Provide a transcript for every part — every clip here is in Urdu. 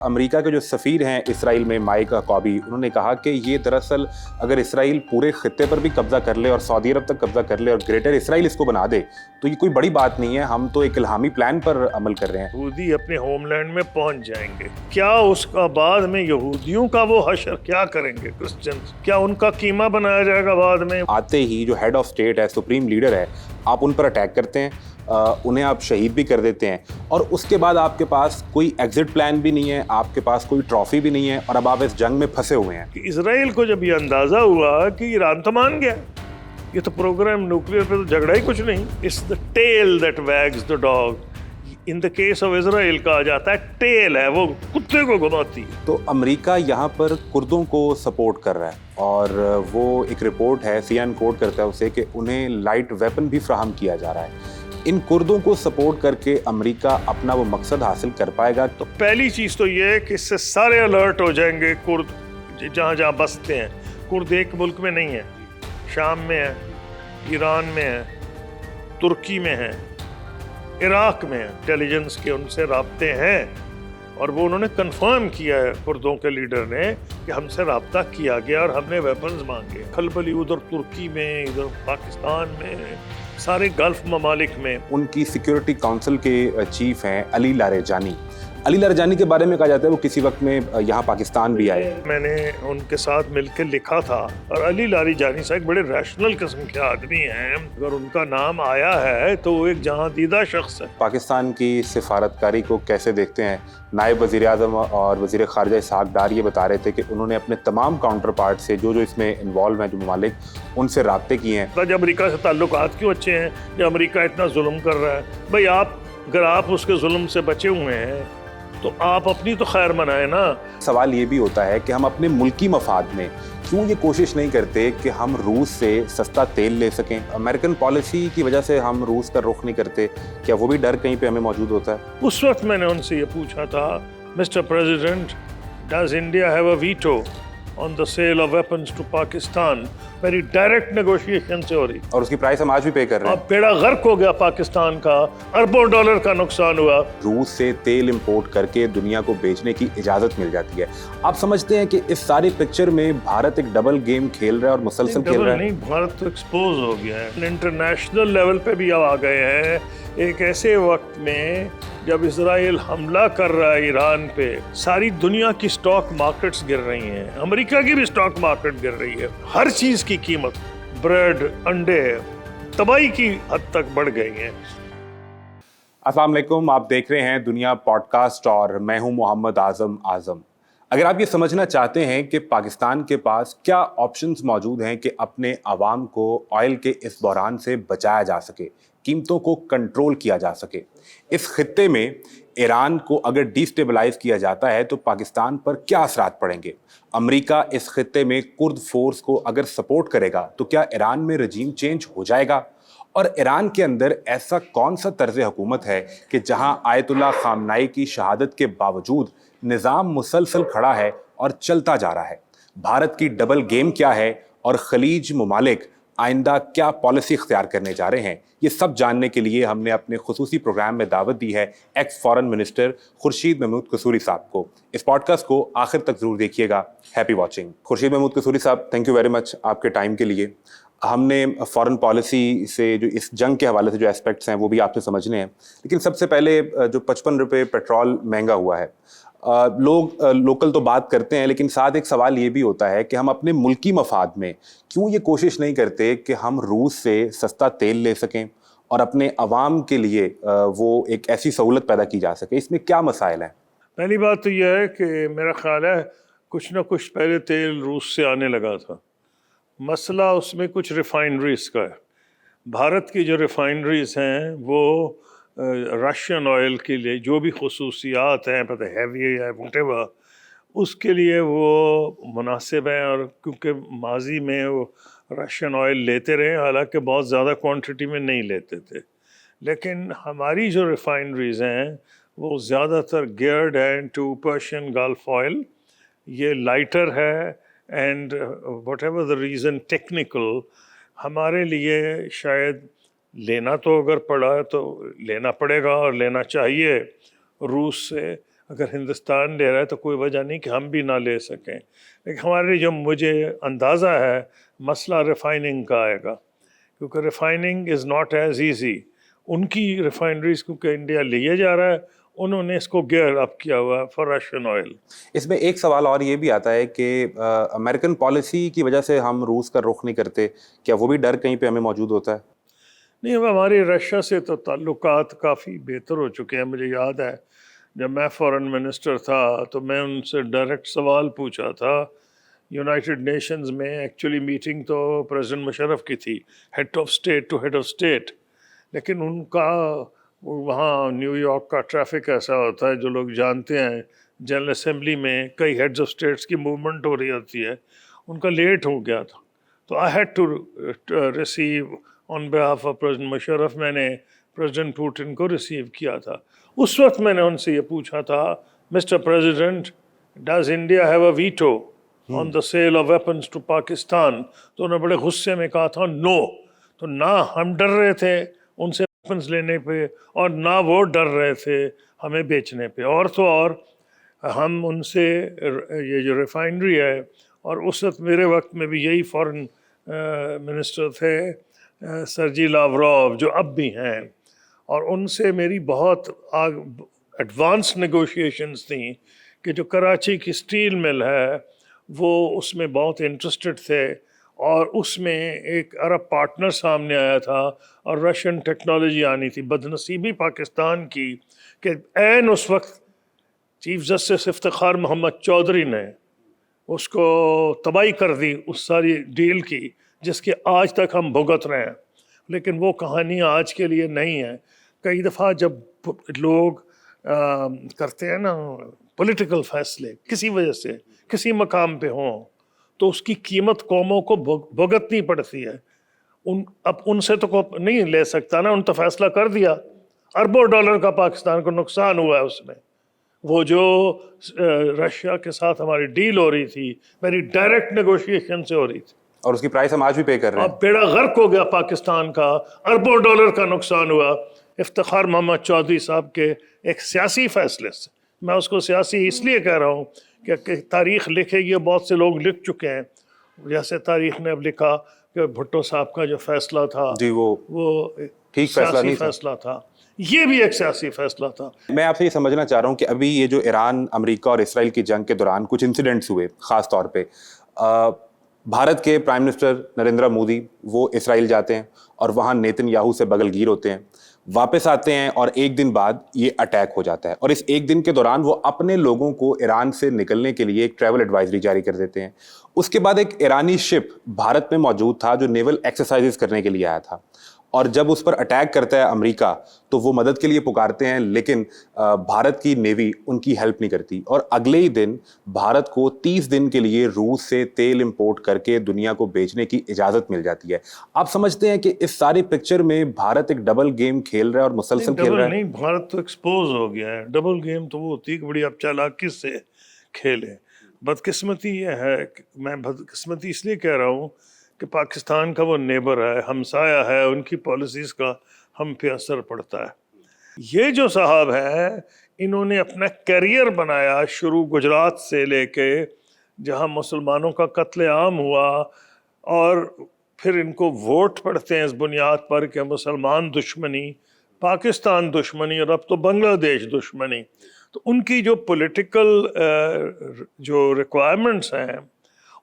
امریکہ کے جو سفیر ہیں اسرائیل میں مائک کابی، انہوں نے کہا کہ یہ دراصل اگر اسرائیل پورے خطے پر بھی قبضہ کر لے اور سعودی عرب تک قبضہ کر لے اور گریٹر اسرائیل اس کو بنا دے تو یہ کوئی بڑی بات نہیں ہے، ہم تو ایک الہامی پلان پر عمل کر رہے ہیں۔ یہودی اپنے ہوم لینڈ میں پہنچ جائیں گے، کیا اس کا بعد میں یہودیوں کا وہ حشر کیا کریں گے؟ کرسچنز کیا ان کا قیمہ بنایا جائے گا بعد میں؟ آتے ہی جو ہیڈ آف اسٹیٹ ہے، سپریم لیڈر ہے، آپ ان پر اٹیک کرتے ہیں، انہیں آپ شہید بھی کر دیتے ہیں، اور اس کے بعد آپ کے پاس کوئی ایگزٹ پلان بھی نہیں ہے، آپ کے پاس کوئی ٹرافی بھی نہیں ہے، اور اب آپ اس جنگ میں پھنسے ہوئے ہیں۔ اسرائیل کو جب یہ اندازہ ہوا کہ ایران تو مان گیا، یہ تو پروگرام نیوکلیئر پہ تو جھگڑا ہی کچھ نہیں، it's the tail that wags the dog. In the case of Israel کہا جاتا ہے ٹیل ہے، وہ کتے کو گھماتی ہے۔ تو امریکہ یہاں پر کردوں کو سپورٹ کر رہا ہے، اور وہ ایک رپورٹ ہے، سی این کوٹ کرتا ہے اسے، کہ انہیں لائٹ ویپن بھی فراہم کیا جا رہا ہے۔ ان کردوں کو سپورٹ کر کے امریکہ اپنا وہ مقصد حاصل کر پائے گا؟ تو پہلی چیز تو یہ ہے کہ اس سے سارے الرٹ ہو جائیں گے کرد جہاں جہاں بستے ہیں۔ کرد ایک ملک میں نہیں ہے، شام میں ہے، ایران میں ہے، ترکی میں ہے، عراق میں انٹیلیجنس کے ان سے رابطے ہیں، اور وہ انہوں نے کنفرم کیا ہے کردوں کے لیڈر نے کہ ہم سے رابطہ کیا گیا اور ہم نے ویپنز مانگے۔ کھلبلی ادھر ترکی میں، ادھر پاکستان میں، سارے گلف ممالک میں۔ ان کی سیکیورٹی کونسل کے چیف ہیں علی لاریجانی۔ علی لاریجانی کے بارے میں کہا جاتا ہے وہ کسی وقت میں یہاں پاکستان بھی آئے۔ میں نے ان کے ساتھ مل کے لکھا تھا، اور علی لاریجانی صاحب بڑے ریشنل قسم کے آدمی ہیں، اگر ان کا نام آیا ہے تو وہ ایک جہاں دیدہ شخص ہے۔ پاکستان کی سفارتکاری کو کیسے دیکھتے ہیں؟ نائب وزیر اعظم اور وزیر خارجہ اسحاق ڈار یہ بتا رہے تھے کہ انہوں نے اپنے تمام کاؤنٹر پارٹ سے جو اس میں انوالو ہیں، جو ممالک، ان سے رابطے کیے ہیں۔ جب امریکہ سے تعلقات کیوں اچھے ہیں جب امریکہ اتنا ظلم کر رہا ہے؟ بھائی اگر آپ اس کے ظلم سے بچے ہوئے ہیں تو آپ اپنی تو خیر منائیں نا۔ سوال یہ بھی ہوتا ہے کہ ہم اپنے ملکی مفاد میں کیوں یہ کوشش نہیں کرتے کہ ہم روس سے سستا تیل لے سکیں؟ امریکن پالیسی کی وجہ سے ہم روس کا رخ نہیں کرتے، کیا وہ بھی ڈر کہیں پہ ہمیں موجود ہوتا ہے؟ اس وقت میں نے ان سے یہ پوچھا تھا، Mr president, does India have a veto on the sale of weapons to Pakistan؟ میری ڈائریکٹ نیگوشیشن سے ہو رہی، اور اس کی پرائس ہم آج بھی پے کر رہے ہیں۔ اب بیڑا غرق ہو گیا پاکستان کا، اربوں ڈالر کا نقصان ہوا۔ روس سے تیل امپورٹ کر کے دنیا کو بیچنے کی اجازت مل جاتی ہے۔ آپ سمجھتے ہیں کہ اس سارے پکچر میں بھارت ایک ڈبل گیم کھیل رہا ہے اور مسلسل کھیل رہا ہے؟ نہیں، بھارت تو ایکسپوز ہو گیا ہے، انٹرنیشنل لیول پہ بھی اب آ گئے ہیں، ایک ایسے وقت میں جب اسرائیل حملہ کر رہا ہے ایران پہ، ساری دنیا کی سٹاک مارکیٹس گر رہی ہیں، امریکہ کی بھی سٹاک مارکیٹ گر رہی ہے، ہر چیز کی قیمت، بریڈ، انڈے، تباہی کی حد تک بڑھ گئی ہیں۔ السلام علیکم، آپ دیکھ رہے ہیں دنیا پوڈ کاسٹ اور میں ہوں محمد اعظم۔ اگر آپ یہ سمجھنا چاہتے ہیں کہ پاکستان کے پاس کیا آپشنز موجود ہیں کہ اپنے عوام کو آئل کے اس بحران سے بچایا جا سکے، قیمتوں کو کنٹرول کیا جا سکے، اس خطے میں ایران کو اگر ڈی سٹیبلائز کیا جاتا ہے تو پاکستان پر کیا اثرات پڑیں گے؟ امریکہ اس خطے میں کرد فورس کو اگر سپورٹ کرے گا تو کیا ایران میں رجیم چینج ہو جائے گا؟ اور ایران کے اندر ایسا کون سا طرز حکومت ہے کہ جہاں آیت اللہ خامنائی کی شہادت کے باوجود نظام مسلسل کھڑا ہے اور چلتا جا رہا ہے؟ بھارت کی ڈبل گیم کیا ہے اور خلیج ممالک آئندہ کیا پالیسی اختیار کرنے جا رہے ہیں؟ یہ سب جاننے کے لیے ہم نے اپنے خصوصی پروگرام میں دعوت دی ہے ex foreign minister Khurshid Mahmud Kasuri sahib کو۔ اس پوڈ کاسٹ کو آخر تک ضرور دیکھیے گا۔ Happy watching. خورشید محمود قصوری صاحب، تھینک یو ویری مچ آپ کے ٹائم کے لیے۔ ہم نے فارن پالیسی سے جو اس جنگ کے حوالے سے جو اسپیکٹس ہیں وہ بھی آپ سے سمجھنے ہیں، لیکن سب سے پہلے جو 55 روپے پیٹرول مہنگا ہوا ہے، لوگ لوکل تو بات کرتے ہیں، لیکن ساتھ ایک سوال یہ بھی ہوتا ہے کہ ہم اپنے ملکی مفاد میں کیوں یہ کوشش نہیں کرتے کہ ہم روس سے سستا تیل لے سکیں اور اپنے عوام کے لیے وہ ایک ایسی سہولت پیدا کی جا سکے؟ اس میں کیا مسائل ہیں؟ پہلی بات تو یہ ہے کہ میرا خیال ہے کچھ نہ کچھ پہلے تیل روس سے آنے لگا تھا، مسئلہ اس میں کچھ ریفائنریز کا ہے۔ بھارت کی جو ریفائنریز ہیں وہ رشین آئل کے لیے جو بھی خصوصیات ہیں، پتہ ہیوی ہے وٹ ایور، اس کے لیے وہ مناسب ہیں، اور کیونکہ ماضی میں وہ رشین آئل لیتے رہے، حالانکہ بہت زیادہ کوانٹٹی میں نہیں لیتے تھے، لیکن ہماری جو ریفائنریز ہیں وہ زیادہ تر گیئرڈ ہیں ٹو پرشین گلف آئل، یہ لائٹر ہے، and what ever the reason technical, ہمارے لیے شاید لینا تو اگر پڑا تو لینا پڑے گا اور لینا چاہیے روس سے۔ اگر ہندوستان لے رہا ہے تو کوئی وجہ نہیں کہ ہم بھی نہ لے سکیں. لیکن ہمارے جو مجھے اندازہ ہے مسئلہ ریفائننگ کا آئے گا, کیونکہ refining is not as easy. ان کی ریفائنریز کیونکہ انڈیا لیے جا رہا ہے, انہوں نے اس کو گیئر اپ کیا ہوا ہے فار رشین آئل. اس میں ایک سوال اور یہ بھی آتا ہے کہ امریکن پالیسی کی وجہ سے ہم روس کا رخ نہیں کرتے, کیا وہ بھی ڈر کہیں پہ ہمیں موجود ہوتا ہے؟ نہیں, ہماری رشیا سے تو تعلقات کافی بہتر ہو چکے ہیں. مجھے یاد ہے جب میں فورن منسٹر تھا تو میں ان سے ڈائریکٹ سوال پوچھا تھا یونائٹڈ نیشنز میں. ایکچولی میٹنگ تو پریزیڈنٹ مشرف کی تھی, head of state to head of state, لیکن ان کا وہاں نیو یارک کا ٹریفک ایسا ہوتا ہے جو لوگ جانتے ہیں, جنرل اسمبلی میں کئی ہیڈز آف اسٹیٹس کی موومنٹ ہو رہی ہوتی ہے, ان کا لیٹ ہو گیا تھا. تو I had to receive on behalf of president Musharraf. میں نے پریزیڈنٹ پوٹن کو ریسیو کیا تھا. اس وقت میں نے ان سے یہ پوچھا تھا, Mr president does India have a veto on the sale of weapons to Pakistan? تو انہوں نے بڑے غصے میں کہا تھا نو. تو نہ ہم ڈر رہے تھے ان سے ویپنس لینے پہ, اور نہ وہ ڈر رہے تھے ہمیں بیچنے پہ. اور تو اور ہم ان سے یہ جو ریفائنری ہے, اور اس وقت میرے وقت میں بھی یہی فورن منسٹر تھے سرجی لاوروف جو اب بھی ہیں, اور ان سے میری بہت ایڈوانس نیگوشیشنز تھیں کہ جو کراچی کی اسٹیل مل ہے وہ اس میں بہت انٹرسٹڈ تھے, اور اس میں ایک عرب پارٹنر سامنے آیا تھا اور رشین ٹیکنالوجی آنی تھی. بدنصیبی پاکستان کی کہ عین اس وقت چیف جسٹس افتخار محمد چودھری نے اس کو تباہی کر دی اس ساری ڈیل کی, جس کے آج تک ہم بھگت رہے ہیں. لیکن وہ کہانی آج کے لیے نہیں ہے. کئی دفعہ جب لوگ کرتے ہیں نا پولیٹیکل فیصلے کسی وجہ سے کسی مقام پہ ہوں, تو اس کی قیمت قوموں کو بھگتنی پڑتی ہے. اب ان سے تو نہیں لے سکتا نا, ان تو فیصلہ کر دیا. اربوں ڈالر کا پاکستان کو نقصان ہوا ہے اس میں. وہ جو رشیا کے ساتھ ہماری ڈیل ہو رہی تھی میری ڈائریکٹ نیگوشیشن سے ہو رہی تھی, اور اس کی پرائس ہم آج بھی پے کر رہے ہیں. اب بیڑا غرق ہو گیا پاکستان کا, اربوں ڈالر کا نقصان ہوا افتخار محمد چودھری صاحب کے ایک سیاسی فیصلے سے. میں اس کو سیاسی اس لیے کہہ رہا ہوں کہ تاریخ لکھے گی, بہت سے لوگ لکھ چکے ہیں, جیسے تاریخ نے اب لکھا کہ بھٹو صاحب کا جو فیصلہ تھا جی وہ ٹھیک فیصلہ نہیں تھا. فیصلہ تھا, یہ بھی ایک سیاسی فیصلہ تھا. میں آپ سے یہ سمجھنا چاہ رہا ہوں کہ ابھی یہ جو ایران امریکہ اور اسرائیل کی جنگ کے دوران کچھ انسیڈنٹس ہوئے, خاص طور پہ بھارت کے پرائم منسٹر نریندر مودی وہ اسرائیل جاتے ہیں اور وہاں نیتن یاہو سے بغل گیر ہوتے ہیں, واپس آتے ہیں اور ایک دن بعد یہ اٹیک ہو جاتا ہے, اور اس ایک دن کے دوران وہ اپنے لوگوں کو ایران سے نکلنے کے لیے ایک ٹریول ایڈوائزری جاری کر دیتے ہیں. اس کے بعد ایک ایرانی شپ بھارت میں موجود تھا جو نیول ایکسرسائزز کرنے کے لیے آیا تھا, اور جب اس پر اٹیک کرتا ہے امریکہ تو وہ مدد کے لیے پکارتے ہیں, لیکن بھارت کی نیوی ان کی ہیلپ نہیں کرتی, اور اگلے ہی دن بھارت کو 30 دن کے لیے روس سے تیل امپورٹ کر کے دنیا کو بیچنے کی اجازت مل جاتی ہے. آپ سمجھتے ہیں کہ اس ساری پکچر میں بھارت ایک ڈبل گیم کھیل رہا ہے اور مسلسل کھیل رہا ہے؟ نہیں, بھارت تو ایکسپوز ہو گیا ہے. ڈبل گیم تو وہ ہوتی ہے کہ بڑی آپ چالاکی سے کھیلیں. بدقسمتی یہ ہے, میں بدقسمتی اس لیے کہہ رہا ہوں کہ پاکستان کا وہ نیبر ہے, ہمسایہ ہے, ان کی پالیسیز کا ہم پہ اثر پڑتا ہے. یہ جو صاحب ہے انہوں نے اپنا کیریئر بنایا شروع گجرات سے لے کے جہاں مسلمانوں کا قتل عام ہوا, اور پھر ان کو ووٹ پڑتے ہیں اس بنیاد پر کہ مسلمان دشمنی, پاکستان دشمنی, اور اب تو بنگلہ دیش دشمنی. تو ان کی جو پولیٹیکل جو ریکوائرمنٹس ہیں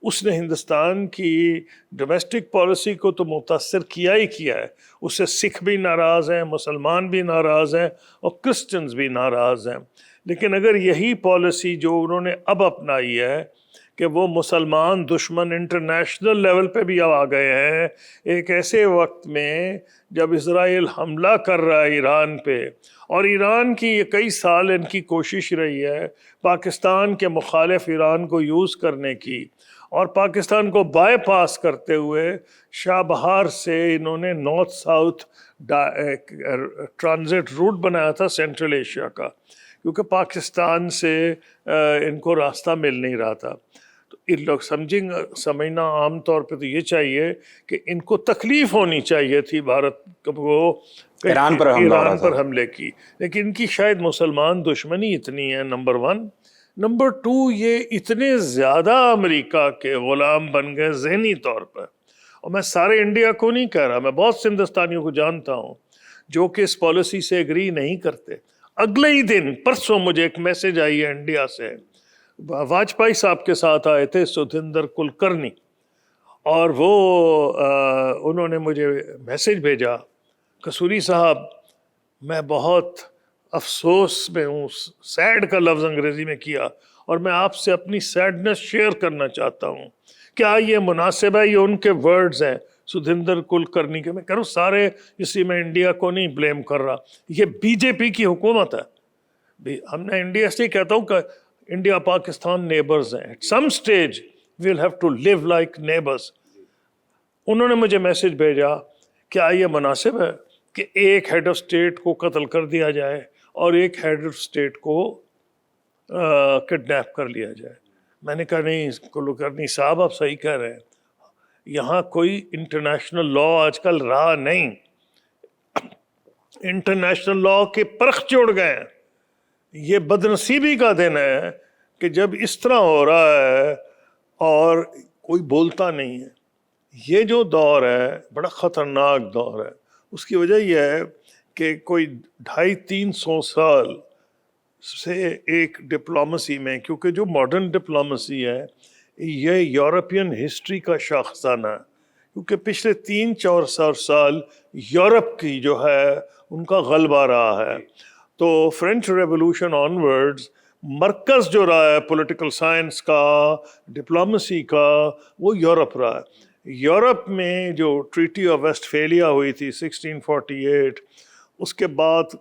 اس نے ہندوستان کی ڈومیسٹک پالیسی کو تو متاثر کیا ہی کیا ہے. اس سے سکھ بھی ناراض ہیں, مسلمان بھی ناراض ہیں, اور کرسچنز بھی ناراض ہیں. لیکن اگر یہی پالیسی جو انہوں نے اب اپنائی ہے کہ وہ مسلمان دشمن انٹرنیشنل لیول پہ بھی اب آ گئے ہیں, ایک ایسے وقت میں جب اسرائیل حملہ کر رہا ہے ایران پہ, اور ایران کی یہ کئی سال ان کی کوشش رہی ہے پاکستان کے مخالف ایران کو یوز کرنے کی, اور پاکستان کو بائی پاس کرتے ہوئے شاہ بہار سے انہوں نے نارتھ ساؤتھ ٹرانزٹ روٹ بنایا تھا سینٹرل ایشیا کا, کیونکہ پاکستان سے ان کو راستہ مل نہیں رہا تھا. تو ان لوگ سمجھنا عام طور پہ تو یہ چاہیے کہ ان کو تکلیف ہونی چاہیے تھی بھارت کو ایران پر حملے کی، لیکن ان کی شاید مسلمان دشمنی اتنی ہے، نمبر 1۔ نمبر 2، یہ اتنے زیادہ امریکہ کے غلام بن گئے ذہنی طور پر، اور میں سارے انڈیا کو نہیں کہہ رہا، میں بہت سے ہندوستانیوں کو جانتا ہوں جو کہ اس پالیسی سے ایگری نہیں کرتے۔ اگلے ہی دن پرسوں مجھے ایک میسج آئی ہے انڈیا سے، واجپئی صاحب کے ساتھ آئے تھے سدھیندر کلکرنی، اور وہ انہوں نے مجھے میسج بھیجا، کسوری صاحب میں بہت افسوس میں ہوں، سیڈ کا لفظ انگریزی میں کیا، اور میں آپ سے اپنی سیڈنس شیئر کرنا چاہتا ہوں، کیا یہ مناسب ہے؟ یہ ان کے ورڈز ہیں سدھیندر کلکرنی کے۔ میں کہہ رہا ہوں سارے، اسی میں انڈیا کو نہیں بلیم کر رہا، یہ بی جے پی کی حکومت ہے۔ ہم نے انڈیا سے کہتا ہوں کہ انڈیا پاکستان نیبرز ہیں، at some stage we will have to live like neighbours. انہوں نے مجھے میسج بھیجا، کیا یہ مناسب ہے کہ ایک ہیڈ آف اسٹیٹ کو قتل کر دیا جائے اور ایک ہیڈ آف اسٹیٹ کو کڈنیپ کر لیا جائے؟ میں نے کہا نہیں کلکرنی صاحب آپ صحیح کہہ رہے ہیں، یہاں کوئی انٹرنیشنل لا آج کل رہا نہیں، انٹرنیشنل لا کے پرخ جوڑ گئے ہیں۔ یہ بدنصیبی کا دن ہے کہ جب اس طرح ہو رہا ہے اور کوئی بولتا نہیں ہے۔ یہ جو دور ہے بڑا خطرناک دور ہے، اس کی وجہ یہ ہے کہ کوئی 250-300 سال سے ایک ڈپلومسی میں، کیونکہ جو ماڈرن ڈپلومسی ہے یہ یورپین ہسٹری کا شاخسانہ ہے، کیونکہ پچھلے 300-400 سال یورپ کی جو ہے ان کا غلبہ رہا ہے۔ تو فرینچ ریولوشن آن ورڈز مرکز جو رہا ہے پولیٹیکل سائنس کا، ڈپلومسی کا، وہ یورپ رہا ہے۔ یورپ میں جو ٹریٹی آف ویسٹ فیلیا ہوئی تھی 1648، اس کے بعد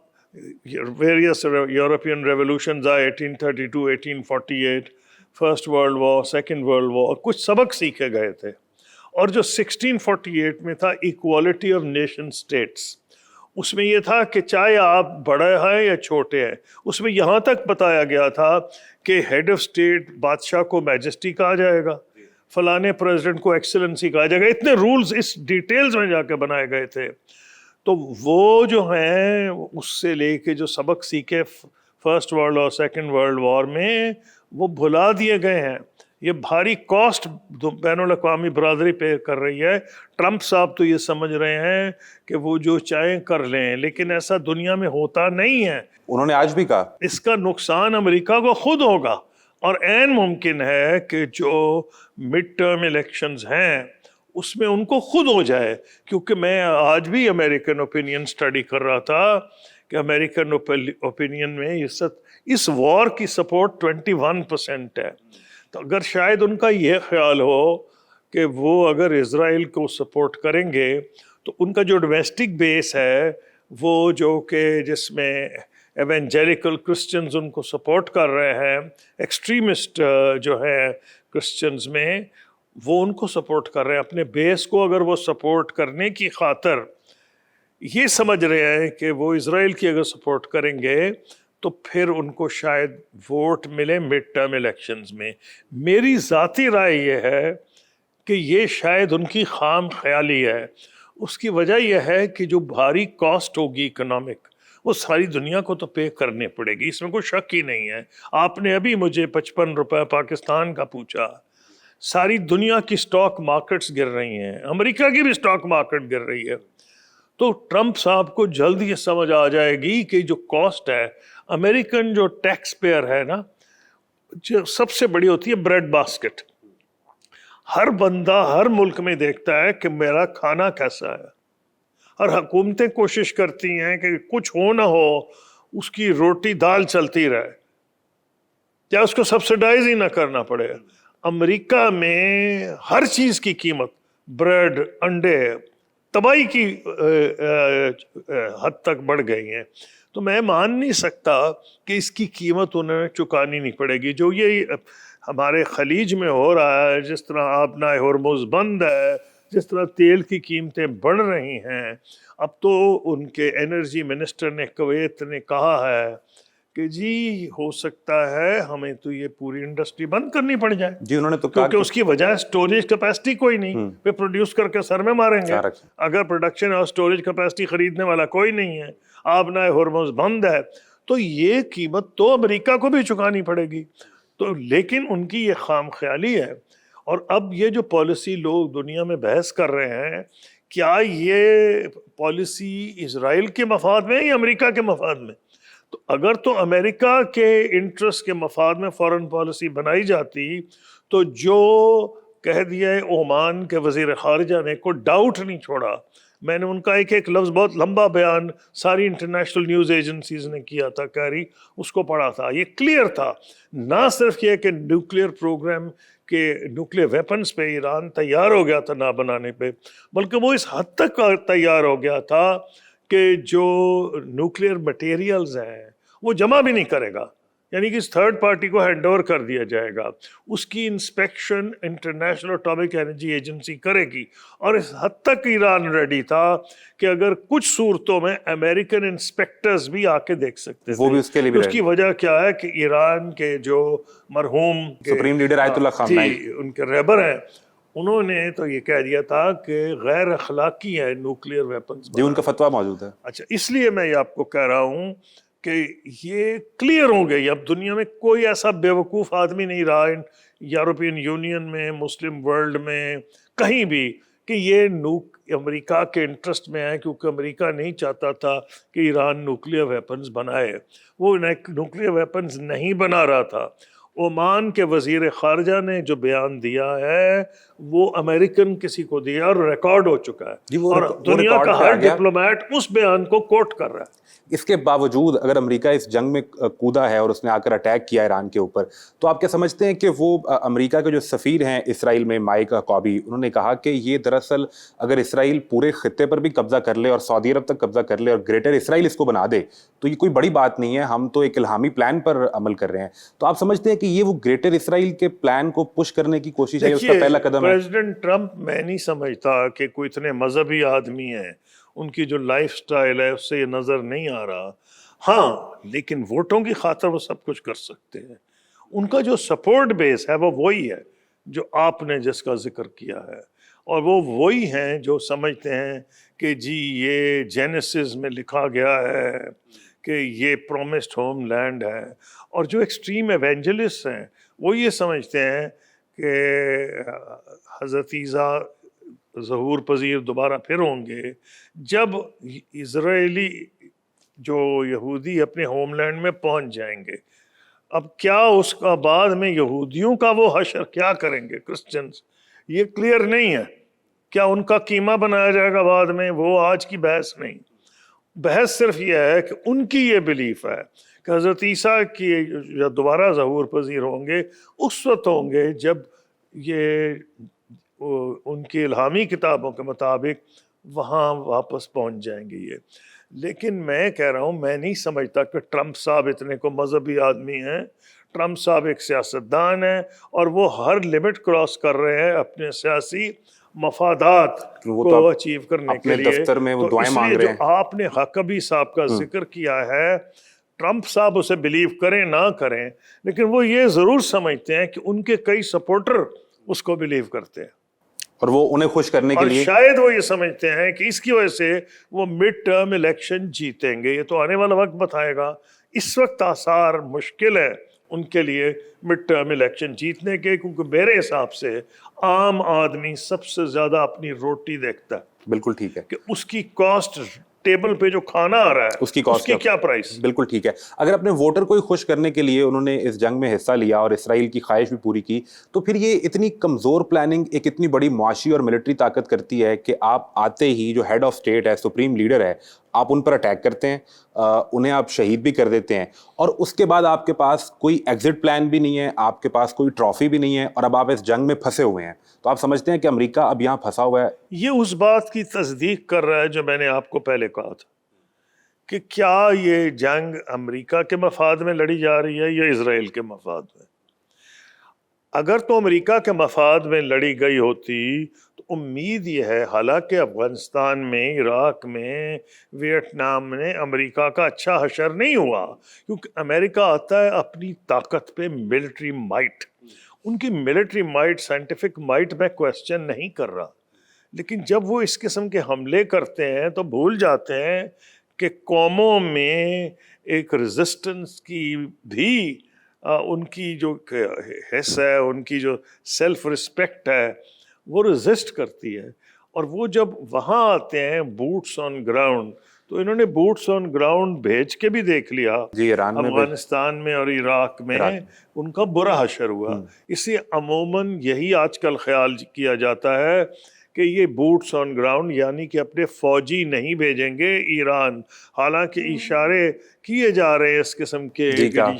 ویریس یورپین ریولوشنز آئے 1832 1848، first world war, second world war, کچھ سبق سیکھے گئے تھے۔ اور جو 1648 میں تھا ایکوالٹی آف نیشن اسٹیٹس، اس میں یہ تھا کہ چاہے آپ بڑے ہیں یا چھوٹے ہیں، اس میں یہاں تک بتایا گیا تھا کہ ہیڈ آف اسٹیٹ بادشاہ کو میجسٹی کہا جائے گا، فلانے پریزیڈنٹ کو ایکسلنسی کہا جائے گا، اتنے رولز اس ڈیٹیلز میں جا کے بنائے گئے تھے۔ تو وہ جو ہیں اس سے لے کے جو سبق سیکھے فرسٹ ورلڈ اور سیکنڈ ورلڈ وار میں، وہ بھلا دیے گئے ہیں۔ یہ بھاری کاسٹ بین الاقوامی برادری پے کر رہی ہے۔ ٹرمپ صاحب تو یہ سمجھ رہے ہیں کہ وہ جو چاہیں کر لیں، لیکن ایسا دنیا میں ہوتا نہیں ہے۔ انہوں نے آج بھی کہا اس کا نقصان امریکہ کو خود ہوگا، اور عین ممکن ہے کہ جو مڈ ٹرم الیکشنز ہیں اس میں ان کو خود ہو جائے، کیونکہ میں آج بھی امریکن اوپینین اسٹڈی کر رہا تھا کہ امریکن اوپینین میں اس وار کی سپورٹ 21% ہے۔ تو اگر شاید ان کا یہ خیال ہو کہ وہ اگر اسرائیل کو سپورٹ کریں گے تو ان کا جو ڈومیسٹک بیس ہے، وہ جو کہ جس میں ایونجیلیکل کرسچنز ان کو سپورٹ کر رہے ہیں، ایکسٹریمسٹ جو ہے کرسچنز میں، وہ ان کو سپورٹ کر رہے ہیں، اپنے بیس کو اگر وہ سپورٹ کرنے کی خاطر یہ سمجھ رہے ہیں کہ وہ اسرائیل کی اگر سپورٹ کریں گے تو پھر ان کو شاید ووٹ ملے مڈ ٹرم الیکشنز میں۔ میری ذاتی رائے یہ ہے کہ یہ شاید ان کی خام خیالی ہے۔ اس کی وجہ یہ ہے کہ جو بھاری کاسٹ ہوگی اکنامک، وہ ساری دنیا کو تو پے کرنے پڑے گی، اس میں کوئی شک ہی نہیں ہے۔ آپ نے ابھی مجھے 55 روپے پاکستان کا پوچھا، ساری دنیا کی سٹاک مارکیٹس گر رہی ہیں، امریکہ کی بھی سٹاک مارکیٹ گر رہی ہے۔ تو ٹرمپ صاحب کو جلد یہ سمجھ آ جائے گی کہ جو کاسٹ ہے، امریکن جو ٹیکس پیئر ہے نا، جو سب سے بڑی ہوتی ہے بریڈ باسکٹ۔ ہر بندہ ہر ملک میں دیکھتا ہے کہ میرا کھانا کیسا ہے، اور حکومتیں کوشش کرتی ہیں کہ کچھ ہو نہ ہو اس کی روٹی دال چلتی رہے، یا اس کو سبسڈائز ہی نہ کرنا پڑے۔ امریکہ میں ہر چیز کی قیمت، بریڈ، انڈے، تباہی کی حد تک بڑھ گئی ہیں۔ تو میں مان نہیں سکتا کہ اس کی قیمت انہیں چکانی نہیں پڑے گی۔ جو یہ ہمارے خلیج میں ہو رہا ہے، جس طرح آبنہ ہرمز بند ہے، جس طرح تیل کی قیمتیں بڑھ رہی ہیں، اب تو ان کے انرجی منسٹر نے کویت نے کہا ہے کہ جی ہو سکتا ہے ہمیں تو یہ پوری انڈسٹری بند کرنی پڑ جائے، جی انہوں نے تو کہا کیونکہ اس کی وجہ سٹوریج کیپیسٹی کوئی نہیں، پہ پروڈیوس کر کے سر میں ماریں گے. اگر پروڈکشن اور سٹوریج کیپیسٹی خریدنے والا کوئی نہیں ہے، آبنائے ہرمز بند ہے، تو یہ قیمت تو امریکہ کو بھی چکانی پڑے گی. تو لیکن ان کی یہ خام خیالی ہے. اور اب یہ جو پالیسی لوگ دنیا میں بحث کر رہے ہیں، کیا یہ پالیسی اسرائیل کے مفاد میں یا امریکہ کے مفاد میں؟ تو اگر تو امریکہ کے انٹرسٹ کے مفاد میں فورن پالیسی بنائی جاتی تو جو کہہ دیا ہے عمان کے وزیر خارجہ نے، کوئی ڈاؤٹ نہیں چھوڑا. میں نے ان کا ایک ایک لفظ، بہت لمبا بیان ساری انٹرنیشنل نیوز ایجنسیز نے کیا تھا، کیری اس کو پڑھا تھا. یہ کلیئر تھا، نہ صرف یہ کہ نیوکلیئر پروگرام کہ نیوکلیئر ویپنز پہ ایران تیار ہو گیا تھا نہ بنانے پہ، بلکہ وہ اس حد تک تیار ہو گیا تھا کہ جو نیوکلیئر مٹیریلز ہیں وہ جمع بھی نہیں کرے گا، یعنی کہ اس تھرڈ پارٹی کو ہینڈ اوور کر دیا جائے گا. اس کی inspection international atomic energy agency کرے گی. اور اس حد تک ایران ریڈی تھا کہ اگر کچھ صورتوں میں امریکن انسپیکٹرز بھی آ کے دیکھ سکتے تھے. وہ بھی اس کے لیے بھی اس کی وجہ کیا ہے کہ ایران کے جو مرحوم سپریم لیڈر آیت اللہ خامنہئی ان کے رہبر ہیں، انہوں نے تو یہ کہہ دیا تھا کہ غیر اخلاقی ہے نیوکلیئر ویپنز. جی ان کا فتویٰ موجود ہے. اچھا، اس لیے میں یہ آپ کو کہہ رہا ہوں کہ یہ کلیئر ہو گئی. اب دنیا میں کوئی ایسا بیوقوف آدمی نہیں رہا، یورپین یونین میں، مسلم ورلڈ میں، کہیں بھی، کہ یہ امریکہ کے انٹرسٹ میں ہے، کیونکہ امریکہ نہیں چاہتا تھا کہ ایران نیوکلیئر ویپنز بنائے. وہ نیوکلیئر ویپنز نہیں بنا رہا تھا. عمان کے وزیر خارجہ نے جو بیان دیا ہے وہ امریکن کسی کو دیا اور ریکارڈ ہو چکا ہے، اور دنیا کا ہر ڈپلومیٹ اس بیان کو کوٹ کر رہا ہے. اس کے باوجود اگر امریکہ اس جنگ میں کودا ہے اور اس نے آ کر اٹیک کیا ایران کے اوپر، تو آپ کیا سمجھتے ہیں کہ وہ امریکہ کے جو سفیر ہیں اسرائیل میں، مائک حقابی، انہوں نے کہا کہ یہ دراصل اگر اسرائیل پورے خطے پر بھی قبضہ کر لے اور سعودی عرب تک قبضہ کر لے اور گریٹر اسرائیل اس کو بنا دے تو یہ کوئی بڑی بات نہیں ہے، ہم تو ایک الہامی پلان پر عمل کر رہے ہیں. تو آپ سمجھتے ہیں کہ یہ وہ گریٹر اسرائیل کے پلان کو پش کرنے کی کوشش ہے، اس کا پہلا قدم ہے؟ پریزیڈنٹ ٹرمپ، میں نہیں سمجھتا کہ کوئی اتنے مذہبی آدمی ہیں، ان کی جو لائف سٹائل ہے اس سے یہ نظر نہیں آ رہا. ہاں، لیکن ووٹوں کی خاطر وہ سب کچھ کر سکتے ہیں. ان کا جو سپورٹ بیس ہے وہ وہی ہے جو آپ نے جس کا ذکر کیا ہے، اور وہ وہی ہیں جو سمجھتے ہیں کہ جی یہ جینیسس میں لکھا گیا ہے کہ یہ پرومسڈ ہوم لینڈ ہے. اور جو ایکسٹریم ایونجلسٹ ہیں وہ یہ سمجھتے ہیں کہ حضرت عیسیٰ ظہور پذیر دوبارہ پھر ہوں گے جب اسرائیلی جو یہودی اپنے ہوم لینڈ میں پہنچ جائیں گے. اب کیا اس کا بعد میں یہودیوں کا وہ حشر کیا کریں گے کرسچنز، یہ کلیئر نہیں ہے. کیا ان کا قیمہ بنایا جائے گا بعد میں، وہ آج کی بحث نہیں. بحث صرف یہ ہے کہ ان کی یہ بلیف ہے کہ حضرت عیسیٰ کی جب دوبارہ ظہور پذیر ہوں گے اس وقت ہوں گے جب یہ ان کی الہامی کتابوں کے مطابق وہاں واپس پہنچ جائیں گے یہ. لیکن میں کہہ رہا ہوں، میں نہیں سمجھتا کہ ٹرمپ صاحب اتنے کو مذہبی آدمی ہیں. ٹرمپ صاحب ایک سیاستدان ہیں اور وہ ہر لمٹ کراس کر رہے ہیں اپنے سیاسی مفادات کو اچیو کرنے کے لیے. دفتر میں وہ دعائیں مانگ رہے ہیں. جو آپ نے حقبی صاحب کا ذکر کیا ہے، ٹرمپ صاحب اسے بلیو کریں نہ کریں، لیکن وہ یہ ضرور سمجھتے ہیں کہ ان کے کئی سپورٹر اس کو بلیو کرتے ہیں، اور وہ انہیں خوش کرنے کے لیے، اور شاید وہ یہ سمجھتے ہیں کہ اس کی وجہ سے وہ مڈ ٹرم الیکشن جیتیں گے. یہ تو آنے والا وقت بتائے گا. اس وقت آثار مشکل ہے ان کے لیے مڈ ٹرم الیکشن جیتنے کے، کیونکہ میرے حساب سے عام آدمی سب سے زیادہ اپنی روٹی دیکھتا ہے. بالکل ٹھیک ہے، کہ اس کی کاسٹ، ٹیبل پہ جو کھانا آ رہا ہے اس کی کیا پرائس. بالکل ٹھیک ہے. اگر اپنے ووٹر کو ہی خوش کرنے کے لیے انہوں نے اس جنگ میں حصہ لیا اور اسرائیل کی خواہش بھی پوری کی، تو پھر یہ اتنی کمزور پلاننگ ایک اتنی بڑی معاشی اور ملٹری طاقت کرتی ہے کہ آپ آتے ہی جو ہیڈ آف اسٹیٹ ہے، سپریم لیڈر ہے، آپ ان پر اٹیک کرتے ہیں، انہیں آپ شہید بھی کر دیتے ہیں، اور اس کے بعد آپ کے پاس کوئی ایگزٹ پلان بھی نہیں ہے، آپ کے پاس کوئی ٹرافی بھی نہیں ہے، اور اب آپ اس جنگ میں پھنسے ہوئے ہیں. تو آپ سمجھتے ہیں کہ امریکہ اب یہاں پھنسا ہوا ہے؟ یہ اس بات کی تصدیق کر رہا ہے جو میں نے آپ کو پہلے کہا تھا کہ کیا یہ جنگ امریکہ کے مفاد میں لڑی جا رہی ہے یا اسرائیل کے مفاد میں. اگر تو امریکہ کے مفاد میں لڑی گئی ہوتی تو امید یہ ہے، حالانکہ افغانستان میں، عراق میں، ویتنام میں امریکہ کا اچھا حشر نہیں ہوا، کیونکہ امریکہ آتا ہے اپنی طاقت پہ، ملٹری مائٹ، ان کی ملٹری مائٹ، سائنٹیفک مائٹ میں کویسچن نہیں کر رہا، لیکن جب وہ اس قسم کے حملے کرتے ہیں تو بھول جاتے ہیں کہ قوموں میں ایک ریزسٹنس کی بھی ان کی جو حص ہے، ان کی جو سیلف رسپیکٹ ہے، وہ ریزسٹ کرتی ہے. اور وہ جب وہاں آتے ہیں بوٹس آن گراؤنڈ، تو انہوں نے بوٹس آن گراؤنڈ بھیج کے بھی دیکھ لیا جی، ایران میں افغانستان میں اور عراق میں ان کا برا حشر ہوا. اس لیے عموماً یہی آج کل خیال کیا جاتا ہے کہ یہ بوٹس آن گراؤنڈ یعنی کہ اپنے فوجی نہیں بھیجیں گے ایران، حالانکہ اشارے کیے جا رہے ہیں اس قسم کے جی کیا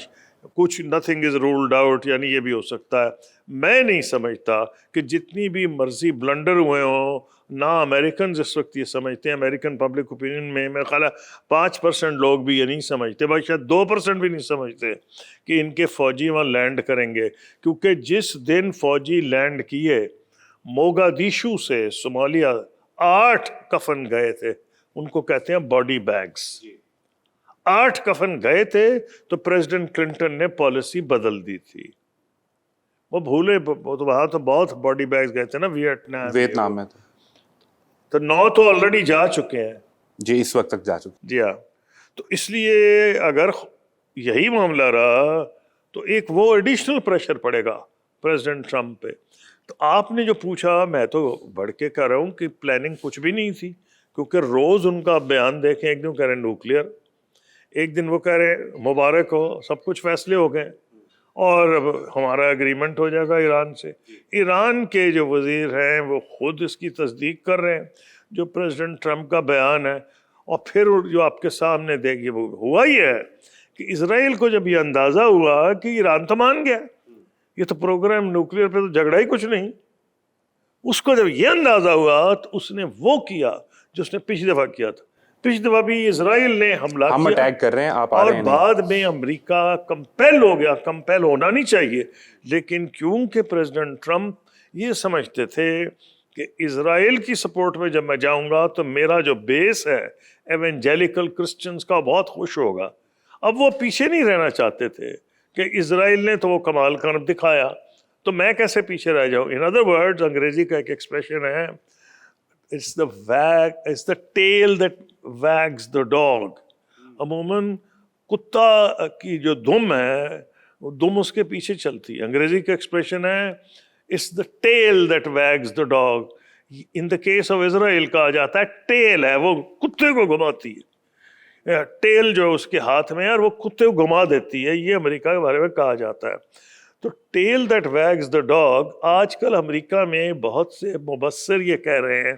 کچھ نتھنگ از رولڈ آؤٹ، یعنی یہ بھی ہو سکتا ہے. میں نہیں سمجھتا کہ جتنی بھی مرضی بلنڈر ہوئے ہوں، نہ امریکنز اس وقت یہ سمجھتے ہیں، امریکن پبلک اوپینین میں میرا خیال ہے 5% لوگ بھی یہ نہیں سمجھتے، بھائی شاید 2% بھی نہیں سمجھتے کہ ان کے فوجی وہاں لینڈ کریں گے. کیونکہ جس دن فوجی لینڈ کیے موگادیشو سے صومالیہ 8 کفن گئے تھے، ان کو کہتے ہیں باڈی بیگز. 8 کفن گئے تھے تو پریزیڈنٹ کلنٹن نے پالیسی بدل دی تھی. وہ بھولے، وہاں تو بہت باڈی بیگز گئے تھے نا ویتنام میں تو 9 تو آلریڈی جا چکے ہیں. جی، اس وقت تک جا چکے. جی ہاں. تو اس لیے اگر یہی معاملہ رہا تو ایک وہ ایڈیشنل پریشر پڑے گا پریزیڈنٹ ٹرمپ پہ. تو آپ نے جو پوچھا، میں تو بڑھ کے کہہ رہا ہوں کہ پلاننگ کچھ بھی نہیں تھی، کیونکہ روز ان کا بیان دیکھیں، ایک دن کہہ رہے نیوکلیئر، ایک دن وہ کہہ رہے مبارک ہو سب کچھ فیصلے ہو گئے اور اب ہمارا اگریمنٹ ہو جائے گا ایران سے. ایران کے جو وزیر ہیں وہ خود اس کی تصدیق کر رہے ہیں جو پریزیڈنٹ ٹرمپ کا بیان ہے. اور پھر جو آپ کے سامنے دیکھیے وہ ہوا ہی ہے کہ اسرائیل کو جب یہ اندازہ ہوا کہ ایران تو مان گیا، یہ تو پروگرام نیوکلیئر پہ تو جھگڑا ہی کچھ نہیں، اس کو جب یہ اندازہ ہوا تو اس نے وہ کیا جو اس نے پچھلی دفعہ کیا تھا. پچھلی دفعہ بھی اسرائیل نے حملہ ہم کیا اٹیک کر رہے ہیں، آپ آ اور رہے ہیں نہیں. بعد میں امریکہ کمپیل ہو گیا. کمپیل ہونا نہیں چاہیے، لیکن کیونکہ پریزیڈنٹ ٹرمپ یہ سمجھتے تھے کہ اسرائیل کی سپورٹ میں جب میں جاؤں گا تو میرا جو بیس ہے ایونجیلیکل کرسچنز کا بہت خوش ہوگا. اب وہ پیچھے نہیں رہنا چاہتے تھے کہ اسرائیل نے تو وہ کمال کرم دکھایا تو میں کیسے پیچھے رہ جاؤں. ان ادر ورڈز، انگریزی کا ایک ایکسپریشن ہے، it's the tail that wags the dog. عموماً کتا کی جو دم ہے وہ دم اس کے پیچھے چلتی ہے. انگریزی کا ایکسپریشن ہے it's the tail that wags the dog. in the case of Israel کہا جاتا ہے ٹیل ہے، وہ کتے کو گھماتی ہے، ٹیل جو اس کے ہاتھ میں ہے اور وہ کتے کو گھما دیتی ہے، یہ امریکہ کے بارے میں کہا جاتا ہے. تو ٹیل دیٹ ویگز دا ڈاگ، آج کل امریکہ میں بہت سے مبصر یہ کہہ رہے ہیں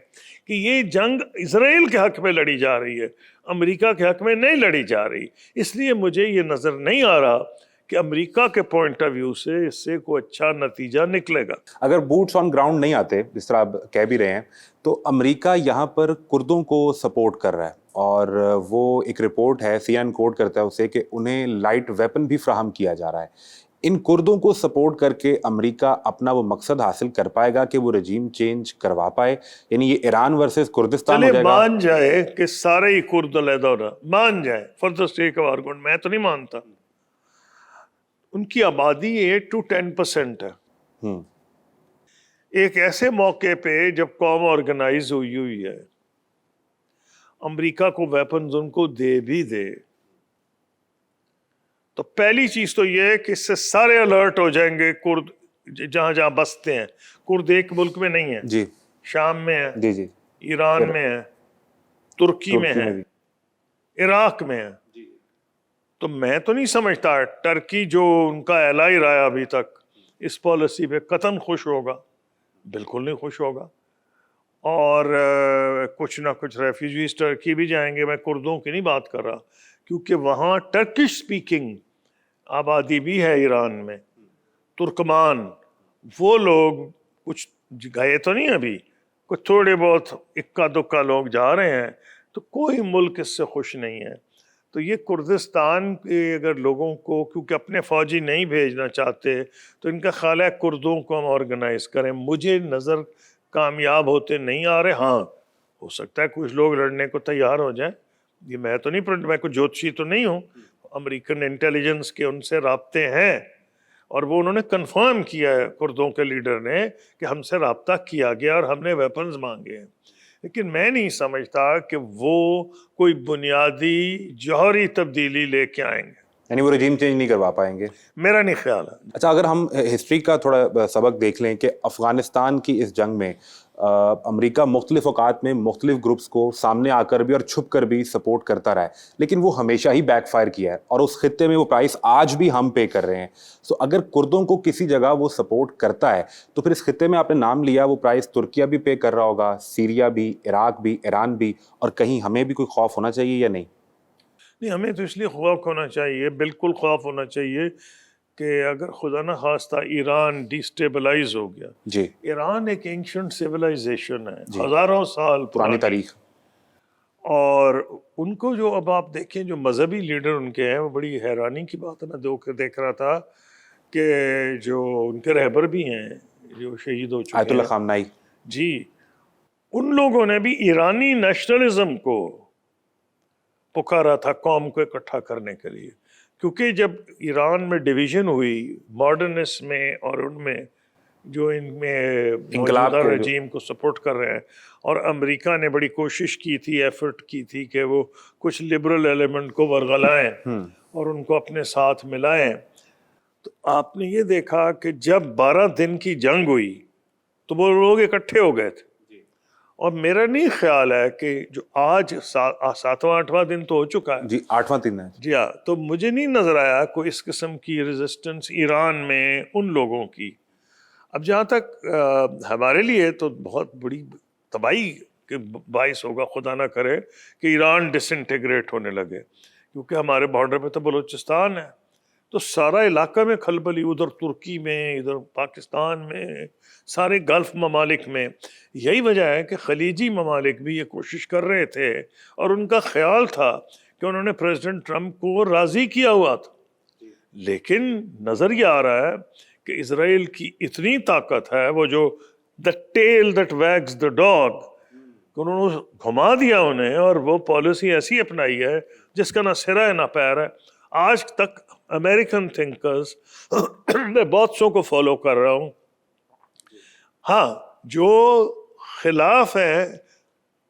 کہ یہ جنگ اسرائیل کے حق میں لڑی جا رہی ہے، امریکہ کے حق میں نہیں لڑی جا رہی. اس لیے مجھے یہ نظر نہیں آ رہا کہ امریکہ کے پوائنٹ آف ویو سے اس سے کوئی اچھا نتیجہ نکلے گا. اگر بوٹس آن گراؤنڈ نہیں آتے، جس طرح آپ کہہ بھی رہے ہیں، تو امریکہ یہاں پر کردوں کو سپورٹ کر رہا ہے، اور وہ ایک رپورٹ ہے، سی این کوٹ کرتا ہے اسے، کہ انہیں لائٹ ویپن بھی فراہم کیا جا رہا ہے. ان کردوں کو سپورٹ کر کے امریکہ اپنا وہ مقصد حاصل کر پائے گا کہ وہ رجیم چینج کروا پائے؟ یعنی یہ ایران ورسز کردستان ہو چلے جائے گا؟ مان جائے کہ سارے ہی کرد علیحدہ ہونا، مان جائے for the seek of argument, میں تو نہیں مانتا. ان کی آبادی 8 to 10% ہے. ایک ایسے موقع پہ جب قوم آرگنائز ہوئی ہے، امریکہ کو ویپنز ان کو دے بھی دے، تو پہلی چیز تو یہ ہے کہ اس سے سارے الرٹ ہو جائیں گے کرد جہاں جہاں بستے ہیں. کرد ایک ملک میں نہیں ہے، جی شام میں ہے، جی جی ایران میں ہے، ترکی میں ہے، عراق میں ہے. تو میں تو نہیں سمجھتا ٹرکی جو ان کا ایلائی رہا ہے ابھی تک اس پالیسی پہ قطعاً خوش ہوگا، بالکل نہیں خوش ہوگا. اور کچھ نہ کچھ ریفیوجیز ٹرکی بھی جائیں گے. میں کردوں کی نہیں بات کر رہا، کیونکہ وہاں ٹرکش سپیکنگ آبادی بھی ہے ایران میں. ترکمان، وہ لوگ کچھ گئے تو نہیں ابھی، کچھ تھوڑے بہت اکا دکا لوگ جا رہے ہیں. تو کوئی ملک اس سے خوش نہیں ہے. تو یہ کردستان کے اگر لوگوں کو کیونکہ اپنے فوجی نہیں بھیجنا چاہتے تو ان کا خیال ہے کردوں کو ہم آرگنائز کریں. مجھے نظر کامیاب ہوتے نہیں آ رہے. ہاں ہو سکتا ہے کچھ لوگ لڑنے کو تیار ہو جائیں. یہ میں تو نہیں، میں کوئی جوتشی تو نہیں ہوں. امریکن انٹیلیجنس کے ان سے رابطے ہیں اور وہ انہوں نے کنفرم کیا ہے کردوں کے لیڈر نے کہ ہم سے رابطہ کیا گیا اور ہم نے ویپنز مانگے ہیں. لیکن میں نہیں سمجھتا کہ وہ کوئی بنیادی جوہری تبدیلی لے کے آئیں گے. یعنی وہ رجیم چینج نہیں کروا پائیں گے؟ میرا نہیں خیال ہے. اچھا، اگر ہم ہسٹری کا تھوڑا سبق دیکھ لیں کہ افغانستان کی اس جنگ میں امریکہ مختلف اوقات میں مختلف گروپس کو سامنے آ کر بھی اور چھپ کر بھی سپورٹ کرتا رہا ہے، لیکن وہ ہمیشہ ہی بیک فائر کیا ہے اور اس خطے میں وہ پرائس آج بھی ہم پے کر رہے ہیں. سو اگر کردوں کو کسی جگہ وہ سپورٹ کرتا ہے تو پھر اس خطے میں آپ نے نام لیا وہ پرائس ترکیہ بھی پے کر رہا ہوگا، سیریا بھی، عراق بھی، ایران بھی، اور کہیں ہمیں بھی کوئی خوف ہونا چاہیے یا نہیں؟ نہیں، ہمیں تو اس لیے خوف ہونا چاہیے، بالکل خوف ہونا چاہیے کہ اگر خدا نہ خواستہ ایران ڈیسٹیبلائز ہو گیا. جی، ایران ایک اینشنٹ سیویلائزیشن ہے، ہزاروں سال پرانی تاریخ. اور ان کو جو اب آپ دیکھیں جو مذہبی لیڈر ان کے ہیں، وہ بڑی حیرانی کی بات ہے. میں دیکھ رہا تھا کہ جو ان کے رہبر بھی ہیں جو شہید ہو آیت چکے اللہ ہیں، خامنائی. جی، ان لوگوں نے بھی ایرانی نیشنلزم کو پکارا تھا قوم کو اکٹھا کرنے کے لیے. کیونکہ جب ایران میں ڈویژن ہوئی ماڈرنسٹ میں اور ان میں جو ان میں انقلاب موجودہ کے رجیم کو سپورٹ کر رہے ہیں، اور امریکہ نے بڑی کوشش کی تھی، ایفرٹ کی تھی کہ وہ کچھ لبرل ایلیمنٹ کو ورغلائیں اور ان کو اپنے ساتھ ملائیں. تو آپ نے یہ دیکھا کہ جب 12 دن کی جنگ ہوئی تو وہ لوگ اکٹھے ہو گئے تھے. اور میرا نہیں خیال ہے کہ جو آج 7واں 8واں دن تو ہو چکا ہے، جی 8واں دن ہے. جی ہاں، تو مجھے نہیں نظر آیا کوئی اس قسم کی ریزسٹنس ایران میں ان لوگوں کی. اب جہاں تک ہمارے لیے تو بہت بڑی تباہی کے باعث ہوگا، خدا نہ کرے کہ ایران ڈس انٹیگریٹ ہونے لگے، کیونکہ ہمارے بارڈر پہ تو بلوچستان ہے، تو سارا علاقہ میں کھلبلی، ادھر ترکی میں، ادھر پاکستان میں، سارے گلف ممالک میں. یہی وجہ ہے کہ خلیجی ممالک بھی یہ کوشش کر رہے تھے اور ان کا خیال تھا کہ انہوں نے پریزیڈنٹ ٹرمپ کو راضی کیا ہوا تھا. لیکن نظر یہ آ رہا ہے کہ اسرائیل کی اتنی طاقت ہے، وہ جو the tail that wags the dog، کہ انہوں نے گھما دیا انہیں، اور وہ پالیسی ایسی اپنائی ہے جس کا نہ سرا ہے نہ پیر ہے. آج تک امریکن تھنکرز میں بہت سو کو فالو کر رہا ہوں، ہاں، جو خلاف ہیں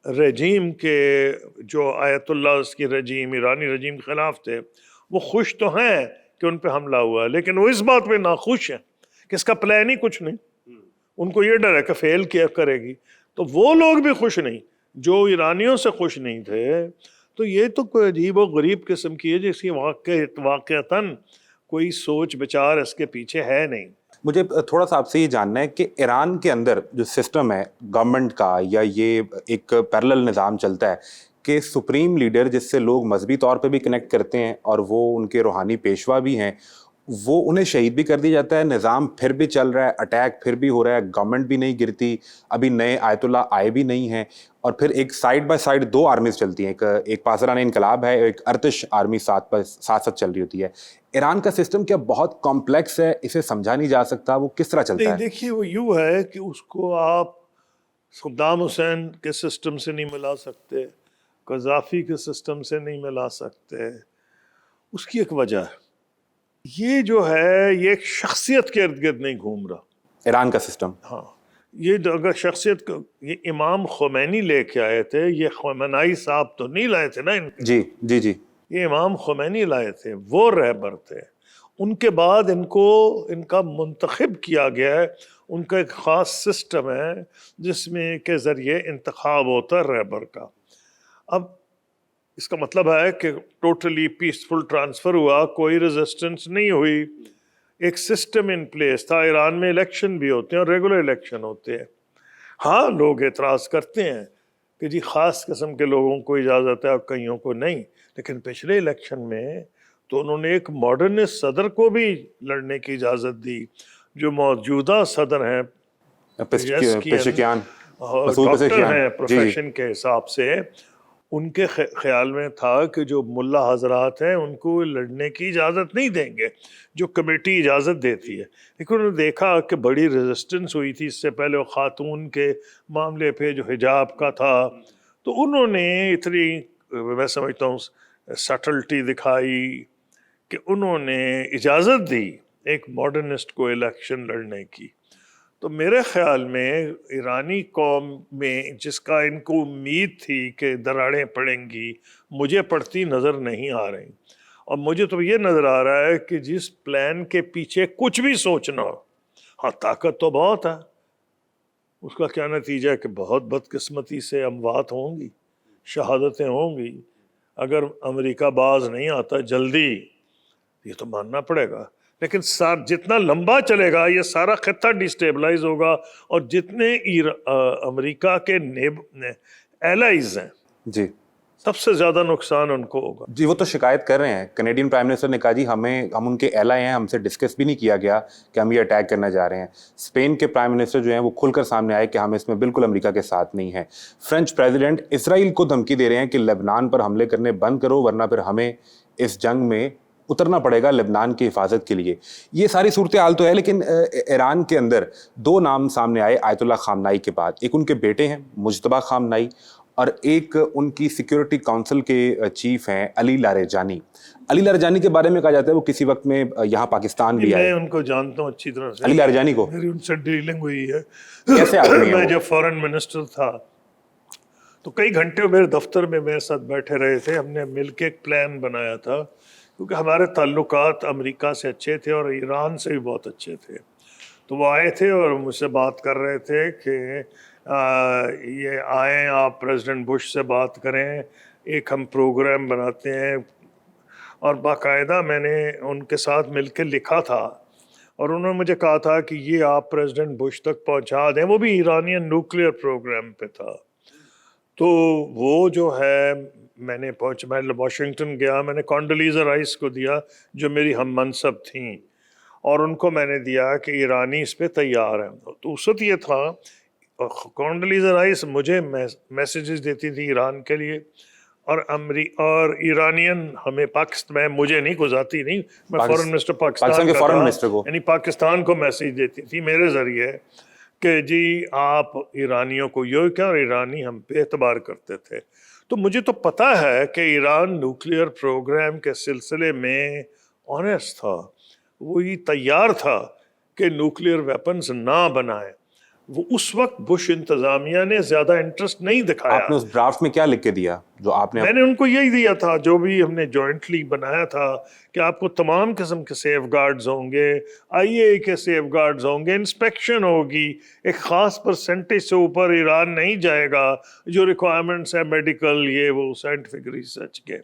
رجیم کے، جو آیت اللہ اس کی رجیم، ایرانی رجیم کے خلاف تھے، وہ خوش تو ہیں کہ ان پہ حملہ ہوا، لیکن وہ اس بات پہ ناخوش ہیں کہ اس کا پلان ہی کچھ نہیں. ان کو یہ ڈر ہے کہ فیل کیا کرے گی. تو وہ لوگ بھی خوش نہیں جو ایرانیوں سے خوش نہیں تھے. تو یہ تو کوئی عجیب و غریب قسم کی ہے جس کی واقعتاً کوئی سوچ بچار اس کے پیچھے ہے نہیں. مجھے تھوڑا سا آپ سے یہ جاننا ہے کہ ایران کے اندر جو سسٹم ہے گورنمنٹ کا، یا یہ ایک پیرلل نظام چلتا ہے کہ سپریم لیڈر جس سے لوگ مذہبی طور پہ بھی کنیکٹ کرتے ہیں اور وہ ان کے روحانی پیشوا بھی ہیں، وہ انہیں شہید بھی کر دیا جاتا ہے، نظام پھر بھی چل رہا ہے، اٹیک پھر بھی ہو رہا ہے، گورنمنٹ بھی نہیں گرتی، ابھی نئے آیت اللہ آئے بھی نہیں ہیں، اور پھر ایک سائڈ بائی سائڈ 2 آرمیز چلتی ہیں، ایک پاسداران انقلاب ہے، ایک ارتش آرمی ساتھ ساتھ چل رہی ہوتی ہے. ایران کا سسٹم کیا بہت کمپلیکس ہے، اسے سمجھا نہیں جا سکتا، وہ کس طرح چلتا نہیں، ہے؟ دیکھیے وہ یوں ہے کہ اس کو آپ صدام حسین کے سسٹم سے نہیں ملا سکتے، قذافی کے سسٹم سے نہیں ملا سکتے. اس کی ایک وجہ ہے، یہ جو ہے یہ ایک شخصیت کے ارد گرد نہیں گھوم رہا ایران کا سسٹم. ہاں، یہ اگر شخصیت کو یہ امام خمینی لے کے آئے تھے، یہ خمینائی صاحب تو نہیں لائے تھے نا ان کے، جی جی جی، یہ امام خمینی لائے تھے، وہ رہبر تھے. ان کے بعد ان کو ان کا منتخب کیا گیا ہے، ان کا ایک خاص سسٹم ہے جس میں کے ذریعے انتخاب ہوتا ہے رہبر کا. اب اس کا مطلب ہے کہ ٹوٹلی پیسفل ٹرانسفر ہوا، کوئی ریزسٹنس نہیں ہوئی، ایک سسٹم ان پلیس تھا. ایران میں الیکشن بھی ہوتے ہیں اور ریگولر الیکشن ہوتے ہیں. ہاں، لوگ اعتراض کرتے ہیں کہ جی خاص قسم کے لوگوں کو اجازت ہے اور کئیوں کو نہیں، لیکن پچھلے الیکشن میں تو انہوں نے ایک ماڈرنسٹ صدر کو بھی لڑنے کی اجازت دی. جو موجودہ صدر ہیں پشکیان، ڈاکٹر ہیں جی جی. پروفیشن کے حساب سے، ان کے خیال میں تھا کہ جو ملا حضرات ہیں ان کو لڑنے کی اجازت نہیں دیں گے جو کمیٹی اجازت دیتی ہے، لیکن انہوں نے دیکھا کہ بڑی ریزسٹنس ہوئی تھی اس سے پہلے وہ خاتون کے معاملے پہ جو حجاب کا تھا، تو انہوں نے اتنی میں سمجھتا ہوں سٹلٹی دکھائی کہ انہوں نے اجازت دی ایک ماڈرنسٹ کو الیکشن لڑنے کی۔ تو میرے خیال میں ایرانی قوم میں جس کا ان کو امید تھی کہ دراڑیں پڑیں گی، مجھے پڑتی نظر نہیں آ رہی، اور مجھے تو یہ نظر آ رہا ہے کہ جس پلان کے پیچھے کچھ بھی سوچنا ہو، ہاں طاقت تو بہت ہے، اس کا کیا نتیجہ ہے کہ بہت بدقسمتی سے اموات ہوں گی، شہادتیں ہوں گی، اگر امریکہ باز نہیں آتا جلدی، یہ تو ماننا پڑے گا۔ لیکن جتنا لمبا چلے گا یہ سارا خطہ ڈیسٹیبلائز ہوگا، اور جتنے امریکہ کے ایلائز ہیں جی سب سے زیادہ نقصان ان کو ہوگا۔ جی وہ تو شکایت کر رہے ہیں، کینیڈین پرائم منسٹر نے کہا جی ہم ان کے ایلائی ہیں، ہم سے ڈسکس بھی نہیں کیا گیا کہ ہم یہ اٹیک کرنا جا رہے ہیں۔ اسپین کے پرائم منسٹر جو ہیں وہ کھل کر سامنے آئے کہ ہم اس میں بالکل امریکہ کے ساتھ نہیں ہیں۔ فرینچ پریزیڈنٹ اسرائیل کو دھمکی دے رہے ہیں کہ لبنان پر حملے کرنے بند کرو ورنہ پھر ہمیں اس جنگ میں اترنا پڑے گا لبنان کی حفاظت کے لیے۔ یہ ساری صورتحال تو ہے، لیکن ایران کے اندر دو نام سامنے آئے آیت اللہ خامنائی کے بعد، ایک ان کے بیٹے ہیں مجتبیٰ خامنائی، اور ایک ان کی سیکیورٹی کونسل کے چیف ہیں علی لاریجانی۔ علی لاریجانی کے بارے میں کہا جاتا ہے وہ کسی وقت میں یہاں پاکستان بھی آئے۔ میں ان کو جانتا ہوں اچھی طرح سے، علی لاریجانی کو میری ان سے ڈیلنگ ہوئی ہے۔ کیسے آدمی ہیں میں وہ؟ جب فارن منسٹر تھا تو کئی گھنٹے میرے دفتر میں میرے ساتھ بیٹھے رہے تھے، ہم نے مل کے ایک پلان بنایا تھا، کیونکہ ہمارے تعلقات امریکہ سے اچھے تھے اور ایران سے بھی بہت اچھے تھے۔ تو وہ آئے تھے اور مجھ سے بات کر رہے تھے کہ یہ آئیں آپ پریزیڈنٹ بش سے بات کریں، ایک ہم پروگرام بناتے ہیں، اور باقاعدہ میں نے ان کے ساتھ مل کے لکھا تھا، اور انہوں نے مجھے کہا تھا کہ یہ آپ پریزیڈنٹ بش تک پہنچا دیں۔ وہ بھی ایرانین نیوکلیئر پروگرام پہ تھا۔ تو وہ جو ہے میں واشنگٹن گیا، میں نے کانڈولیزا رائس کو دیا جو میری ہم منصب تھیں، اور ان کو میں نے دیا کہ ایرانی اس پہ تیار ہیں۔ تو اس وقت یہ تھا کانڈولیزا رائس مجھے میسیجز دیتی تھی ایران کے لیے، اور ایرانین ہمیں مجھے نہیں گزاتی نہیں، میں فورن منسٹر پاکستان کے کا فورن تھا، منسٹر کو یعنی پاکستان کو میسیج دیتی تھی میرے ذریعے کہ جی آپ ایرانیوں کو یہ کیا، اور ایرانی ہم پہ اعتبار کرتے تھے۔ تو مجھے تو پتہ ہے کہ ایران نیوکلیئر پروگرام کے سلسلے میں آنیسٹ تھا، وہی تیار تھا کہ نیوکلیئر ویپنز نہ بنائیں۔ وہ اس وقت بش انتظامیہ نے زیادہ انٹرسٹ نہیں دکھایا۔ آپ نے اس ڈرافٹ میں کیا لکھ کے دیا جو آپ نے؟ میں نے ان کو یہی دیا تھا جو بھی ہم نے جوائنٹلی بنایا تھا کہ آپ کو تمام قسم کے سیف گارڈز ہوں گے، IAEA کے سیف گارڈز ہوں گے، انسپیکشن ہوگی، ایک خاص پرسنٹیج سے اوپر ایران نہیں جائے گا، جو ریکوائرمنٹس ہے میڈیکل یہ وہ سائنٹیفک ریسرچ کے۔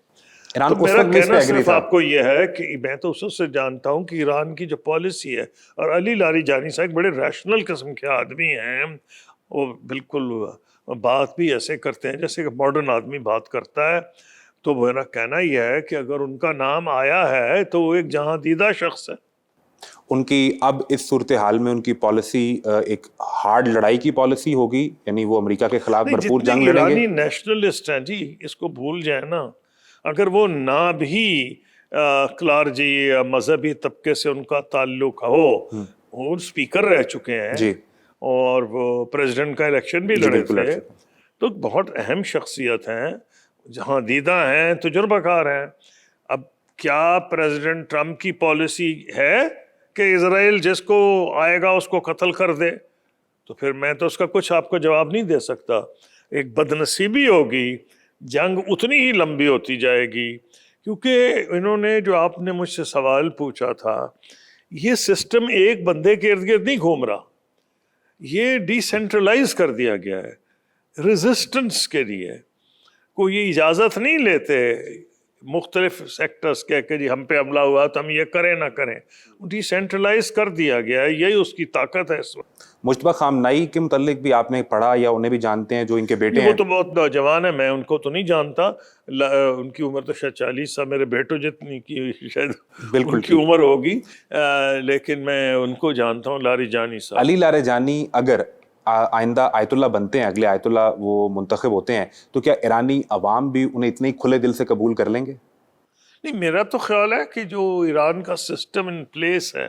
ایران تو اس میرا وقت بھی اس پہ کہنا ایگری صرف تھا۔ آپ کو یہ ہے کہ میں تو اس سے جانتا ہوں کہ ایران کی جو پالیسی ہے، اور علی لاریجانی صاحب بڑے ریشنل قسم کے آدمی ہیں، وہ بالکل بات بھی ایسے کرتے ہیں جیسے کہ ماڈرن آدمی بات کرتا ہے۔ تو میرا کہنا یہ ہے کہ اگر ان کا نام آیا ہے تو وہ ایک جہاں دیدہ شخص ہے۔ ان کی اب اس صورتحال میں ان کی پالیسی ایک ہارڈ لڑائی کی پالیسی ہوگی، یعنی وہ امریکہ کے خلاف بھرپور جتنے جنگ لڑیں گے؟ ایرانی نیشنلسٹ ہیں جی، اس کو بھول جائیں نا، اگر وہ نہ بھی کلارجی یا مذہبی طبقے سے ان کا تعلق ہو، وہ اسپیکر رہ چکے ہیں جی اور وہ پریزیڈنٹ کا الیکشن بھی جی لڑے بالکل تھے، تو بہت اہم شخصیت ہیں، جہاں دیدہ ہیں، تجربہ کار ہیں۔ اب کیا پریزیڈنٹ ٹرمپ کی پالیسی ہے کہ اسرائیل جس کو آئے گا اس کو قتل کر دے؟ تو پھر میں تو اس کا کچھ آپ کو جواب نہیں دے سکتا۔ ایک بدنصیبی ہوگی، جنگ اتنی ہی لمبی ہوتی جائے گی، کیونکہ انہوں نے جو آپ نے مجھ سے سوال پوچھا تھا، یہ سسٹم ایک بندے کے ارد گرد نہیں گھوم رہا، یہ ڈی سینٹرلائز کر دیا گیا ہے ریزسٹنس کے لیے۔ کوئی یہ اجازت نہیں لیتے مختلف سیکٹرز کے کہ جی ہم پہ حملہ ہوا تو ہم یہ کریں نہ کریں، ڈی سینٹرلائز کر دیا گیا ہے، یہی اس کی طاقت ہے اس وقت۔ مجتبیٰ خامنائی کے متعلق بھی آپ نے پڑھا یا انہیں بھی جانتے ہیں جو ان کے بیٹے ہیں؟ وہ تو بہت نوجوان ہے، میں ان کو تو نہیں جانتا، ان کی عمر تو شاید 40 سال، میرے بیٹوں جتنی کی شاید بالکل ان کی عمر ہوگی، لیکن میں ان کو جانتا ہوں، لاریجانی صاحب۔ علی لاریجانی اگر آئندہ آیت اللہ بنتے ہیں, اگلے آیت اللہ وہ منتخب ہوتے ہیں, تو کیا ایرانی عوام بھی انہیں اتنے کھلے دل سے قبول کر لیں گے؟ نہیں, میرا تو خیال ہے کہ جو ایران کا سسٹم ان پلیس ہے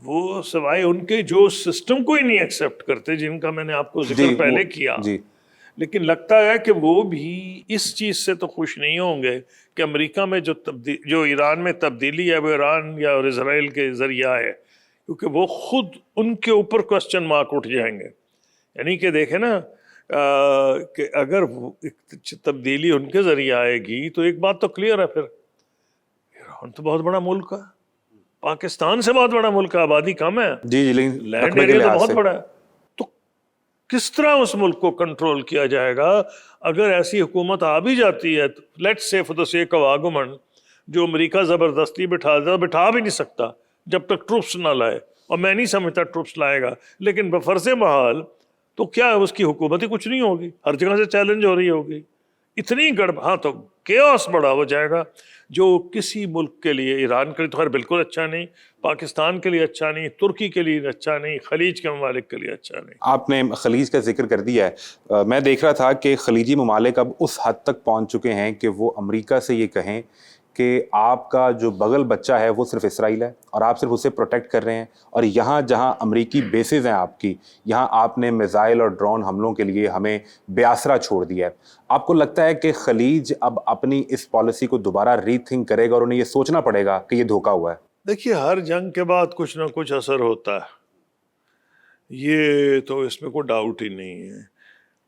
وہ سوائے ان کے جو سسٹم کو ہی نہیں ایکسیپٹ کرتے, جن کا میں نے آپ کو ذکر پہلے کیا, لیکن لگتا ہے کہ وہ بھی اس چیز سے تو خوش نہیں ہوں گے کہ امریکہ میں جو ایران میں تبدیلی ہے وہ ایران یا اسرائیل کے ذریعہ ہے, کیونکہ وہ خود ان کے اوپر کوسچن مارک اٹھ جائیں گے. یعنی کہ دیکھیں نا کہ اگر تبدیلی ان کے ذریعے آئے گی تو ایک بات تو کلیئر ہے, پھر ایران تو بہت بڑا ملک ہے, پاکستان سے بہت بڑا ملک ہے, آبادی کم ہے, لینڈ ایریا تو بہت بڑا ہے, تو کس طرح اس ملک کو کنٹرول کیا جائے گا اگر ایسی حکومت آ بھی جاتی ہے؟ Let's say for the sake of argument جو امریکہ زبردستی بٹھا بھی نہیں سکتا جب تک ٹروپس نہ لائے, اور میں نہیں سمجھتا ٹروپس لائے گا, لیکن بفرض محال تو کیا اس کی حکومت ہی کچھ نہیں ہوگی, ہر جگہ سے چیلنج ہو رہی ہوگی, اتنی ہاں تو کیوس بڑا ہو جائے گا جو کسی ملک کے لیے, ایران کے لیے تو خیر بالکل اچھا نہیں, پاکستان کے لیے اچھا نہیں, ترکی کے لیے اچھا نہیں, خلیج کے ممالک کے لیے اچھا نہیں. آپ نے خلیج کا ذکر کر دیا ہے, میں دیکھ رہا تھا کہ خلیجی ممالک اب اس حد تک پہنچ چکے ہیں کہ وہ امریکہ سے یہ کہیں کہ آپ کا جو بغل بچہ ہے وہ صرف اسرائیل ہے اور آپ صرف اسے پروٹیکٹ کر رہے ہیں, اور یہاں جہاں امریکی بیسز ہیں آپ کی, یہاں آپ نے میزائل اور ڈرون حملوں کے لیے ہمیں بے آسرا چھوڑ دیا ہے. آپ کو لگتا ہے کہ خلیج اب اپنی اس پالیسی کو دوبارہ ری تھنک کرے گا اور انہیں یہ سوچنا پڑے گا کہ یہ دھوکہ ہوا ہے؟ دیکھیے, ہر جنگ کے بعد کچھ نہ کچھ اثر ہوتا ہے, یہ تو اس میں کوئی ڈاؤٹ ہی نہیں ہے.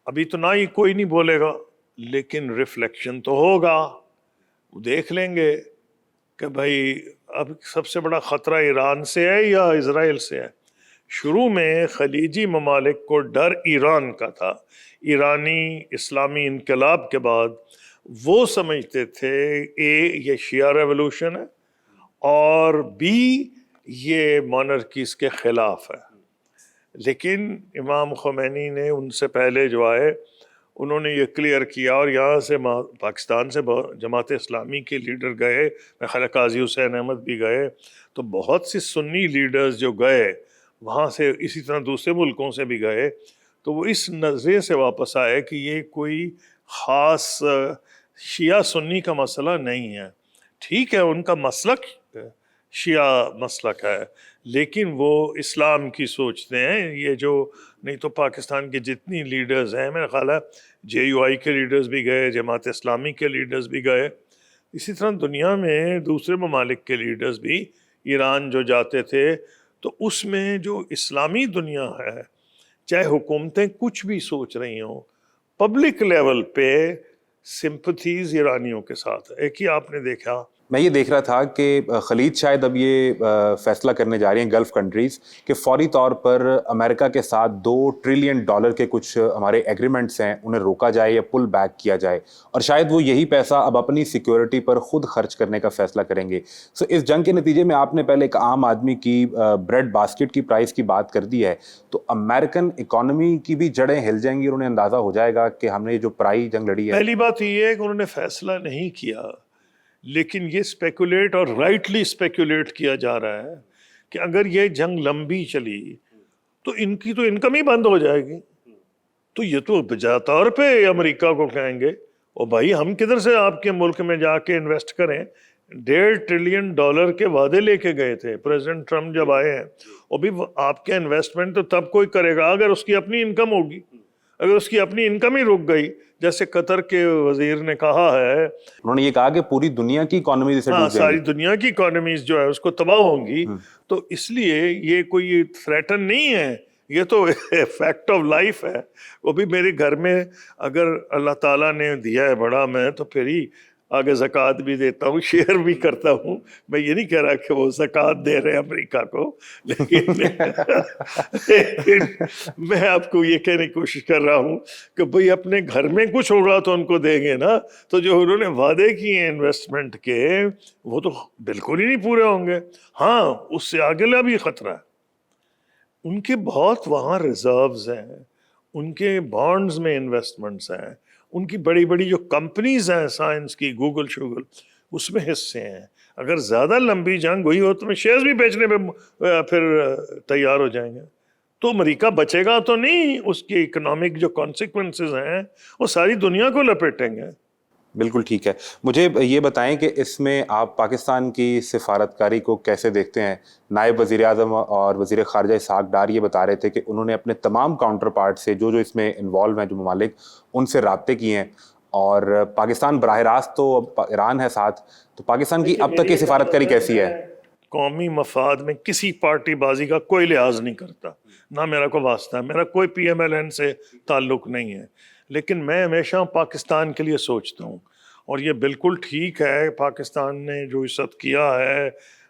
ابھی تو نہ ہی کوئی نہیں بولے گا, لیکن ریفلیکشن تو ہوگا, دیکھ لیں گے کہ بھائی اب سب سے بڑا خطرہ ایران سے ہے یا اسرائیل سے ہے. شروع میں خلیجی ممالک کو ڈر ایران کا تھا, ایرانی اسلامی انقلاب کے بعد وہ سمجھتے تھے یہ شیعہ ریولوشن ہے اور یہ مونارکیز کے خلاف ہے. لیکن امام خمینی نے ان سے پہلے جو آئے انہوں نے یہ کلیئر کیا, اور یہاں سے پاکستان سے جماعت اسلامی کے لیڈر گئے, میں خیال قاضی حسین احمد بھی گئے, تو بہت سی سنی لیڈرز جو گئے وہاں سے, اسی طرح دوسرے ملکوں سے بھی گئے, تو وہ اس نظریے سے واپس آئے کہ یہ کوئی خاص شیعہ سنی کا مسئلہ نہیں ہے. ٹھیک ہے, ان کا مسلک شیعہ مسلک ہے, لیکن وہ اسلام کی سوچتے ہیں. یہ جو نہیں تو پاکستان کے جتنی لیڈرز ہیں, میرا خیال ہے JUI کے لیڈرز بھی گئے, جماعت اسلامی کے لیڈرز بھی گئے, اسی طرح دنیا میں دوسرے ممالک کے لیڈرز بھی ایران جو جاتے تھے, تو اس میں جو اسلامی دنیا ہے, چاہے حکومتیں کچھ بھی سوچ رہی ہوں, پبلک لیول پہ سمپتھیز ایرانیوں کے ساتھ. ایک ہی آپ نے دیکھا, میں یہ دیکھ رہا تھا کہ خلیج شاید اب یہ فیصلہ کرنے جا رہی ہیں, گلف کنٹریز, کہ فوری طور پر امریکہ کے ساتھ $2 ٹریلین کے کچھ ہمارے ایگریمنٹس ہیں انہیں روکا جائے یا پل بیک کیا جائے, اور شاید وہ یہی پیسہ اب اپنی سیکیورٹی پر خود خرچ کرنے کا فیصلہ کریں گے. سو اس جنگ کے نتیجے میں آپ نے پہلے ایک عام آدمی کی بریڈ باسکٹ کی پرائز کی بات کر دی ہے, تو امریکن اکانومی کی بھی جڑیں ہل جائیں گی اور انہیں اندازہ ہو جائے گا کہ ہم نے جو پرائی جنگ لڑی ہے. پہلی بات یہ ہے کہ انہوں نے فیصلہ نہیں کیا, لیکن یہ اسپیکولیٹ اور رائٹلی اسپیکولیٹ کیا جا رہا ہے کہ اگر یہ جنگ لمبی چلی تو ان کی تو انکم ہی بند ہو جائے گی. تو یہ تو بجا طور پہ امریکہ کو کہیں گے او بھائی ہم کدھر سے آپ کے ملک میں جا کے انویسٹ کریں. $1.5 ٹریلین کے وعدے لے کے گئے تھے پریزیڈنٹ ٹرمپ جب آئے ہیں, اور بھی آپ کے انویسٹمنٹ تو تب کوئی کرے گا اگر اس کی اپنی انکم ہوگی. اگر اس کی اپنی انکم ہی رک گئی, جیسے قطر کے وزیر نے کہا ہے, انہوں نے یہ کہا کہ پوری دنیا کی اکانومی سے ڈوب جائے گی, ساری دنیا کی اکانومیز جو ہے اس کو تباہ ہوں گی. تو اس لیے یہ کوئی تھریٹن نہیں ہے, یہ تو فیکٹ آف لائف ہے. وہ بھی میرے گھر میں اگر اللہ تعالیٰ نے دیا ہے بڑا, میں تو پھر ہی آگے زکوٰۃ بھی دیتا ہوں, شیئر بھی کرتا ہوں. میں یہ نہیں کہہ رہا کہ وہ زکوٰۃ دے رہے ہیں امریکہ کو, لیکن میں آپ کو یہ کہنے کی کوشش کر رہا ہوں کہ بھئی اپنے گھر میں کچھ ہوگا تو ان کو دیں گے نا. تو جو انہوں نے وعدے کیے ہیں انویسٹمنٹ کے, وہ تو بالکل ہی نہیں پورے ہوں گے. ہاں, اس سے آگے بھی خطرہ ہے. ان کے بہت وہاں ریزروز ہیں, ان کے بانڈز میں انویسٹمنٹس ہیں, ان کی بڑی بڑی جو کمپنیز ہیں سائنس کی, گوگل شوگل, اس میں حصے ہیں. اگر زیادہ لمبی جنگ ہوئی ہو تو میں شیئرز بھی بیچنے پہ پھر تیار ہو جائیں گے. تو امریکہ بچے گا تو نہیں، اس کی اکنامک جو کانسیکوینسز ہیں وہ ساری دنیا کو لپیٹیں گے۔ بالکل ٹھیک ہے، مجھے یہ بتائیں کہ اس میں آپ پاکستان کی سفارتکاری کو کیسے دیکھتے ہیں؟ نائب وزیر اعظم اور وزیر خارجہ اسحاق ڈار یہ بتا رہے تھے کہ انہوں نے اپنے تمام کاؤنٹر پارٹ سے جو اس میں انوالو ہیں، جو ممالک، ان سے رابطے کیے ہیں، اور پاکستان براہ راست تو ایران ہے ساتھ، تو پاکستان کی اب تک کی سفارتکاری کیسی ہے؟ قومی مفاد میں کسی پارٹی بازی کا کوئی لحاظ نہیں کرتا، نہ میرا کوئی واسطہ ہے، میرا کوئی پی ایم ایل این سے تعلق نہیں ہے، لیکن میں ہمیشہ پاکستان کے لیے سوچتا ہوں، اور یہ بالکل ٹھیک ہے پاکستان نے جو اس وقت کیا ہے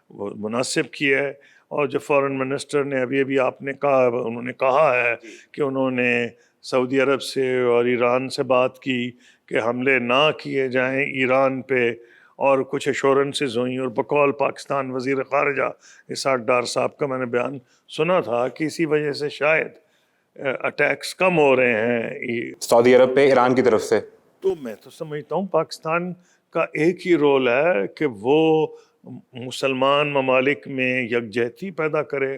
وہ مناسب کیا ہے۔ اور جو فارن منسٹر نے ابھی آپ نے کہا، انہوں نے کہا ہے کہ انہوں نے سعودی عرب سے اور ایران سے بات کی کہ حملے نہ کیے جائیں ایران پہ، اور کچھ ایشورنسز ہوئیں، اور بقول پاکستان وزیر خارجہ اسحاق ڈار صاحب کا میں نے بیان سنا تھا کہ اسی وجہ سے شاید اٹیکس کم ہو رہے ہیں سعودی عرب پہ ایران کی طرف سے۔ تو میں تو سمجھتا ہوں پاکستان کا ایک ہی رول ہے کہ وہ مسلمان ممالک میں یکجہتی پیدا کرے۔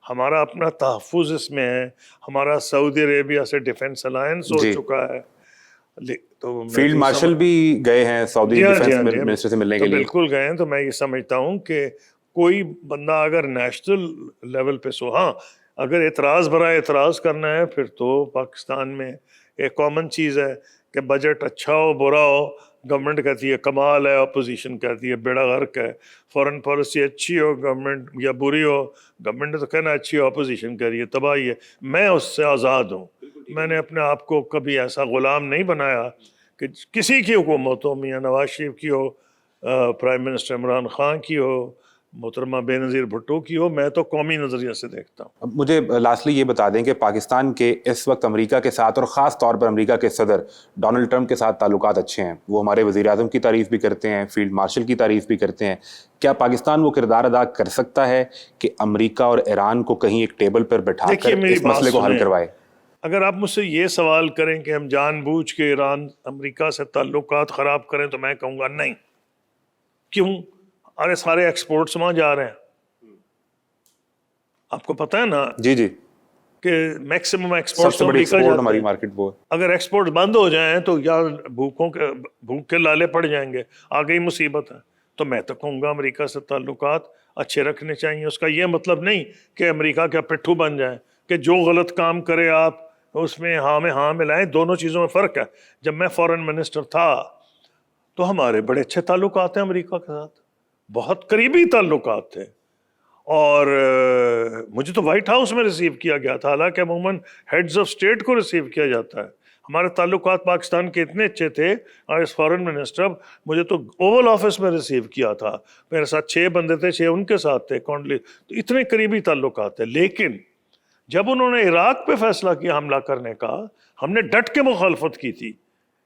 ہمارا اپنا تحفظ اس میں ہے، ہمارا سعودی عربیہ سے ڈیفنس الائنس ہو چکا ہے، تو فیلڈ مارشل بھی گئے ہیں سعودی ڈیفنس منسٹر سے ملنے کے لیے؟ بالکل گئے ہیں۔ تو میں یہ سمجھتا ہوں کہ کوئی بندہ اگر نیشنل لیول پہ ہاں اگر اعتراض برائے اعتراض کرنا ہے، پھر تو پاکستان میں ایک کامن چیز ہے کہ بجٹ اچھا ہو برا ہو، گورنمنٹ کہتی ہے کمال ہے، اپوزیشن کہتی ہے بیڑا غرق ہے، فورن پالیسی اچھی ہو گورنمنٹ یا بری ہو، گورنمنٹ نے تو کہنا اچھی ہو، اپوزیشن کہہ رہی ہے تباہی ہے۔ میں اس سے آزاد ہوں، میں نے اپنے آپ کو کبھی ایسا غلام نہیں بنایا کہ کسی کی حکومت ہو، میاں نواز شریف کی ہو، پرائم منسٹر عمران خان کی ہو، محترمہ بے نظیر بھٹو کی ہو، میں تو قومی نظریے سے دیکھتا ہوں۔ اب مجھے لاسٹلی یہ بتا دیں کہ پاکستان کے اس وقت امریکہ کے ساتھ، اور خاص طور پر امریکہ کے صدر ڈونلڈ ٹرمپ کے ساتھ تعلقات اچھے ہیں، وہ ہمارے وزیر اعظم کی تعریف بھی کرتے ہیں، فیلڈ مارشل کی تعریف بھی کرتے ہیں، کیا پاکستان وہ کردار ادا کر سکتا ہے کہ امریکہ اور ایران کو کہیں ایک ٹیبل پر بٹھا کر اس مسئلے کو حل کروائے؟ اگر آپ مجھ سے یہ سوال کریں کہ ہم جان بوجھ کے ایران امریکہ سے تعلقات خراب کریں تو میں کہوں گا نہیں۔ کیوں؟ ارے سارے ایکسپورٹس وہاں جا رہے ہیں، آپ کو پتہ ہے نا جی جی، کہ میکسیمم سب ایکسپورٹس سے بڑی امریکہ ایکسپورٹ جاتے ہماری ہیں۔ مارکیٹ وہ ہے۔ اگر ایکسپورٹ بند ہو جائیں تو یا بھوک کے لالے پڑ جائیں گے، آ گئی مصیبت ہے۔ تو میں تو کہوں گا امریکہ سے تعلقات اچھے رکھنے چاہیے۔ اس کا یہ مطلب نہیں کہ امریکہ کا پٹھو بن جائیں کہ جو غلط کام کرے آپ اس میں ہاں میں ہاں ملائیں، دونوں چیزوں میں فرق ہے۔ جب میں فارن منسٹر تھا تو ہمارے بڑے اچھے تعلقات ہیں امریکہ کے ساتھ، بہت قریبی تعلقات تھے، اور مجھے تو وائٹ ہاؤس میں ریسیو کیا گیا تھا، حالانکہ عموماً ہیڈز آف اسٹیٹ کو ریسیو کیا جاتا ہے۔ ہمارے تعلقات پاکستان کے اتنے اچھے تھے، اور اس فارن منسٹر مجھے تو اوول آفس میں ریسیو کیا تھا، میرے ساتھ 6 بندے تھے، 6 ان کے ساتھ تھے کونڈلی، تو اتنے قریبی تعلقات تھے۔ لیکن جب انہوں نے عراق پہ فیصلہ کیا حملہ کرنے کا، ہم نے ڈٹ کے مخالفت کی تھی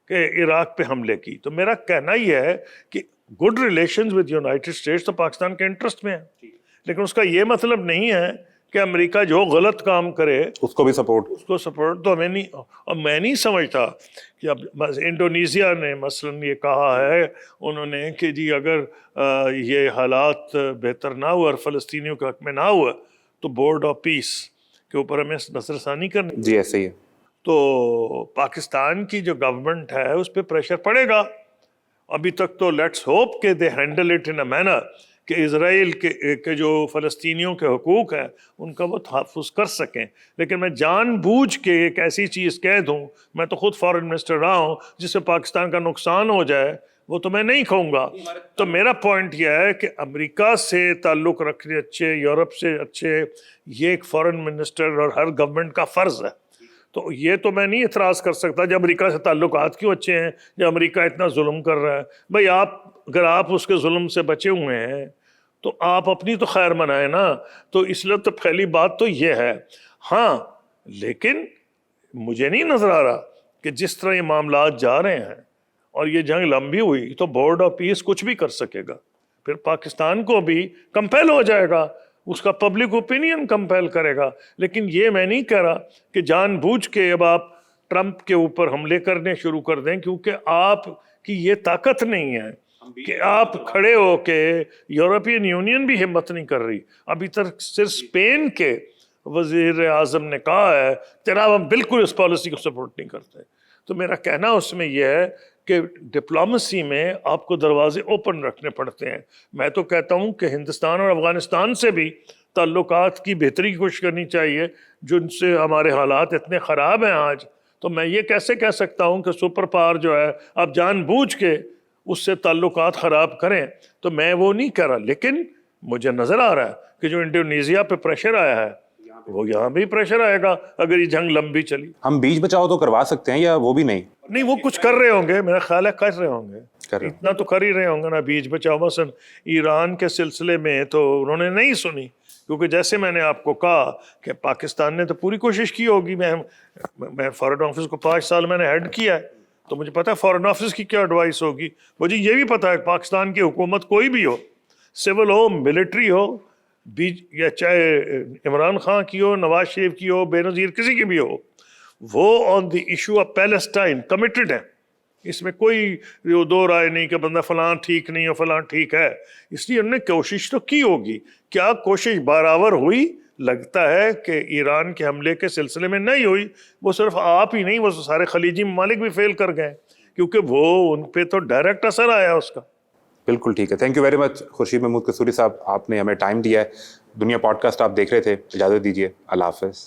کہ عراق پہ حملے کی۔ تو میرا کہنا یہ ہے کہ good relations with United States تو پاکستان کے انٹرسٹ میں ہے، لیکن اس کا یہ مطلب نہیں ہے کہ امریکہ جو غلط کام کرے اس کو بھی سپورٹ۔ اس کو سپورٹ تو ہمیں نہیں، اور میں نہیں سمجھتا کہ اب انڈونیزیا نے مثلا یہ کہا ہے انہوں نے کہ جی اگر یہ حالات بہتر نہ ہوا اور فلسطینیوں کے حق میں نہ ہوا تو بورڈ آف پیس کے اوپر ہمیں نظر ثانی کرنی۔ جی ایسے ہی ہے۔ تو پاکستان کی جو گورنمنٹ ہے اس پہ پریشر پڑے گا۔ ابھی تک تو لیٹس ہوپ کہ they handle it in a manner کہ اسرائیل کے جو فلسطینیوں کے حقوق ہیں ان کا وہ تحفظ کر سکیں، لیکن میں جان بوجھ کے ایک ایسی چیز کہہ دوں، میں تو خود فارن منسٹر رہا ہوں، جس سے پاکستان کا نقصان ہو جائے، وہ تو میں نہیں کہوں گا۔ تو میرا پوائنٹ یہ ہے کہ امریکہ سے تعلق رکھنے اچھے، یورپ سے اچھے، یہ ایک فارن منسٹر اور ہر گورنمنٹ کا فرض ہے۔ تو یہ تو میں نہیں اعتراض کر سکتا جب امریکہ سے تعلقات کیوں اچھے ہیں، جب امریکہ اتنا ظلم کر رہا ہے۔ بھائی اگر آپ اس کے ظلم سے بچے ہوئے ہیں تو آپ اپنی تو خیر منائیں نا۔ تو اس لیے تو پہلی بات تو یہ ہے۔ ہاں لیکن مجھے نہیں نظر آ رہا کہ جس طرح یہ معاملات جا رہے ہیں اور یہ جنگ لمبی ہوئی تو بورڈ آف پیس کچھ بھی کر سکے گا، پھر پاکستان کو بھی کمپیل ہو جائے گا، اس کا پبلک اوپینین کمپیل کرے گا۔ لیکن یہ میں نہیں کہہ رہا کہ جان بوجھ کے اب آپ ٹرمپ کے اوپر حملے کرنے شروع کر دیں، کیونکہ آپ کی یہ طاقت نہیں ہے کہ آپ کھڑے ہو کے، یورپین یونین بھی ہمت نہیں کر رہی۔ ابھی تک صرف اسپین کے وزیر اعظم نے کہا ہے جناب ہم بالکل اس پالیسی کو سپورٹ نہیں کرتے. تو میرا کہنا اس میں یہ ہے کہ ڈپلومسی میں آپ کو دروازے اوپن رکھنے پڑتے ہیں. میں تو کہتا ہوں کہ ہندوستان اور افغانستان سے بھی تعلقات کی بہتری کی کوشش کرنی چاہیے, جن سے ہمارے حالات اتنے خراب ہیں آج. تو میں یہ کیسے کہہ سکتا ہوں کہ سپر پاور جو ہے آپ جان بوجھ کے اس سے تعلقات خراب کریں, تو میں وہ نہیں کہہ رہا. لیکن مجھے نظر آ رہا ہے کہ جو انڈونیزیا پہ پریشر آیا ہے وہ یہاں بھی پریشر آئے گا اگر یہ جنگ لمبی چلی. ہم بیچ بچاؤ تو کروا سکتے ہیں یا وہ بھی نہیں؟ نہیں وہ کچھ کر رہے ہوں گے, میرا خیال ہے کر رہے ہوں گے, کر رہے اتنا تو کر ہی رہے ہوں گے نا بیچ بچاؤ. مثلا ایران کے سلسلے میں تو انہوں نے نہیں سنی, کیونکہ جیسے میں نے آپ کو کہا کہ پاکستان نے تو پوری کوشش کی ہوگی. میں فارن آفس کو 5 سال میں نے ہیڈ کیا ہے, تو مجھے پتا ہے فارن آفس کی کیا ایڈوائس ہوگی. مجھے یہ بھی پتا ہے پاکستان کی حکومت کوئی بھی ہو, سول ہو ملٹری ہو, یا چاہے عمران خان کی ہو, نواز شریف کی ہو, بے نظیر کسی کی بھی ہو, وہ on the issue of Palestine committed ہیں. اس میں کوئی دو رائے نہیں کہ بندہ فلاں ٹھیک نہیں ہو فلاں ٹھیک ہے. اس لیے انہوں نے کوشش تو کی ہوگی. کیا کوشش برابر ہوئی؟ لگتا ہے کہ ایران کے حملے کے سلسلے میں نہیں ہوئی. وہ صرف آپ ہی نہیں, وہ سارے خلیجی ممالک بھی فیل کر گئے, کیونکہ وہ ان پہ تو ڈائریکٹ اثر آیا اس کا. بالکل ٹھیک ہے. Thank you very much Khurshid Mahmud Kasuri sahib, آپ نے ہمیں ٹائم دیا ہے. دنیا پوڈ کاسٹ آپ دیکھ رہے تھے, اجازت دیجیے. اللہ حافظ.